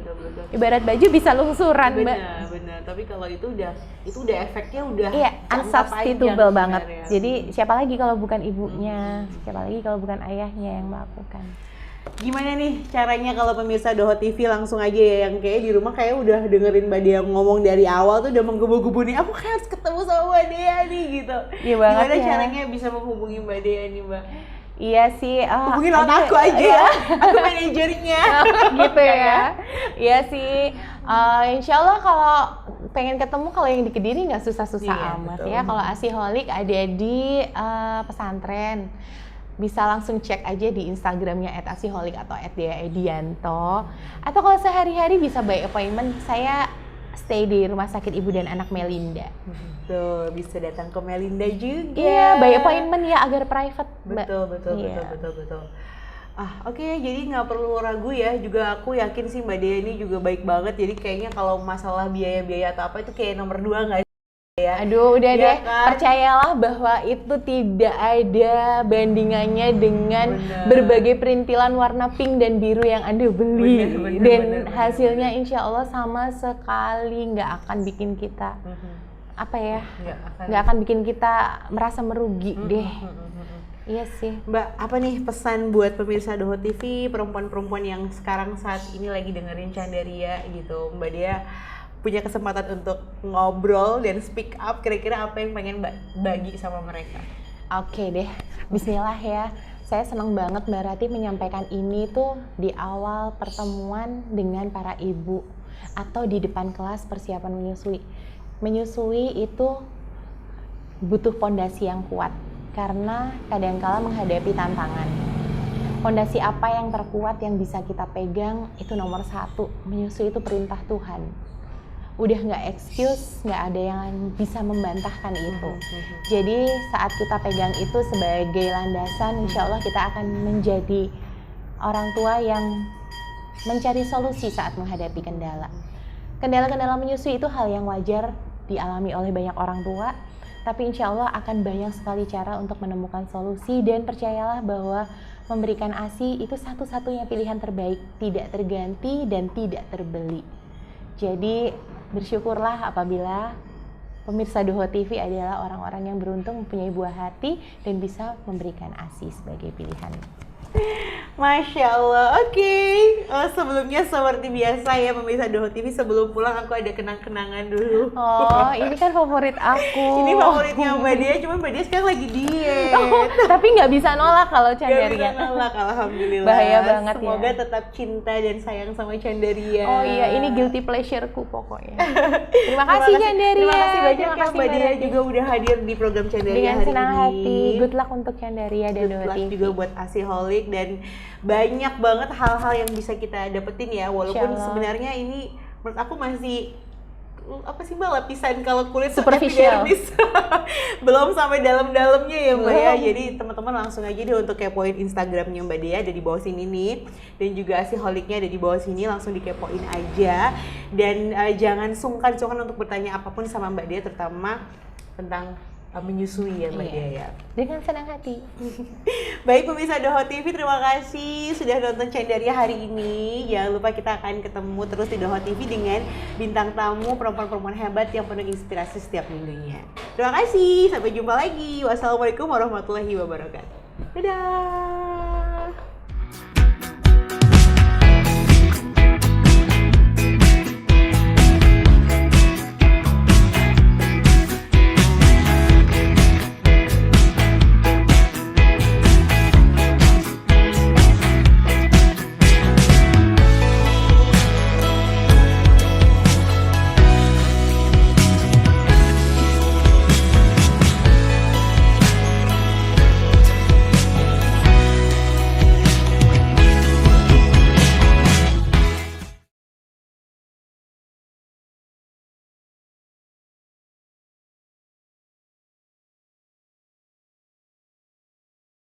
Ibarat baju bisa lungsuran, Mbak. Benar. Tapi kalau itu udah efeknya udah unsubstitutable banget. Jadi siapa lagi kalau bukan ibunya, siapa lagi kalau bukan ayahnya yang melakukan. Gimana nih caranya kalau pemirsa Doho TV langsung aja ya, yang kayak di rumah kayak udah dengerin Mbak Dea ngomong dari awal tuh udah menggebu-gebu nih, aku kayak harus ketemu sama Mbak Dea nih gitu. Iya banget. Gimana caranya bisa menghubungi Mbak Dea nih, Mbak? Iya sih. Hubungin lewat aku aja, aku manajernya. Gitu ya. Iya sih. Insya Allah kalau pengen ketemu, kalau yang di Kediri nggak susah-susah amat ya. Kalau Asiholik ada di pesantren. Bisa langsung cek aja di Instagramnya @asiholik atau @deaedianto. Atau kalau sehari-hari bisa by appointment, saya stay di Rumah Sakit Ibu dan Anak Melinda. Tuh, bisa datang ke Melinda juga. Iya, by appointment ya, agar private, Mbak. Betul. Oke, jadi nggak perlu ragu ya. Juga aku yakin sih Mbak Dea ini juga baik banget. Jadi kayaknya kalau masalah biaya-biaya atau apa itu kayak nomor 2 nggak? Ya. Aduh, udah deh, percayalah bahwa itu tidak ada bandingannya dengan berbagai perintilan warna pink dan biru yang Anda beli. Dan hasilnya insya Allah sama sekali nggak akan bikin kita nggak akan bikin kita merasa merugi deh. Iya sih. Mbak, apa nih pesan buat pemirsa Doho TV, perempuan-perempuan yang sekarang saat ini lagi dengerin Candaria gitu, Mbak Dea punya kesempatan untuk ngobrol dan speak up, kira-kira apa yang pengen bagi sama mereka? Oke deh, bismillah ya. Saya senang banget Mbak Rati menyampaikan ini tuh di awal pertemuan dengan para ibu atau di depan kelas persiapan menyusui. Menyusui itu butuh pondasi yang kuat karena kadangkala menghadapi tantangan. Pondasi apa yang terkuat yang bisa kita pegang itu nomor 1, menyusui itu perintah Tuhan. Udah nggak excuse, nggak ada yang bisa membantahkan itu. Jadi saat kita pegang itu sebagai landasan, insya Allah kita akan menjadi orang tua yang mencari solusi saat menghadapi kendala. Kendala-kendala menyusui itu hal yang wajar dialami oleh banyak orang tua, tapi insya Allah akan banyak sekali cara untuk menemukan solusi, dan percayalah bahwa memberikan ASI itu satu-satunya pilihan terbaik, tidak terganti dan tidak terbeli. Jadi bersyukurlah apabila pemirsa Doho TV adalah orang-orang yang beruntung mempunyai buah hati dan bisa memberikan ASI sebagai pilihan. Masya Allah, oke. Sebelumnya seperti biasa ya pemirsa Doho TV, sebelum pulang aku ada kenang-kenangan dulu. Oh, ini kan favorit aku. Ini favoritnya Mbak Dea, cuma Mbak Dea sekarang lagi diet. Tapi nggak bisa nolak kalau Candaria. Nggak bisa nolak, alhamdulillah. Bahaya banget. Semoga tetap cinta dan sayang sama Candaria. Oh iya, ini guilty pleasure-ku pokoknya. Terima kasih Candaria. Terima kasih banyak ya Mbak Dea juga udah hadir di program Candaria dengan hari ini. Senang hati. Good luck untuk Candaria dan Doho TV. Good luck juga buat Asiholik, dan banyak banget hal-hal yang bisa kita dapetin ya, walaupun sebenarnya ini menurut aku masih lapisan kalau kulit superficial. Belum sampai dalam-dalamnya ya Mbak ya. Jadi teman-teman langsung aja deh untuk kepoin Instagramnya Mbak Dea, ada di bawah sini nih, dan juga Asiholiknya ada di bawah sini, langsung dikepoin aja. Dan jangan sungkan-sungkan untuk bertanya apapun sama Mbak Dea, terutama tentang menyusui ya Mbak Dea ya. Dengan senang hati. Baik pemirsa Doho TV, terima kasih sudah nonton Candaria hari ini. Jangan lupa kita akan ketemu terus di Doho TV dengan bintang tamu perempuan-perempuan hebat yang penuh inspirasi setiap minggunya. Terima kasih, sampai jumpa lagi. Wassalamualaikum warahmatullahi wabarakatuh. Dadah.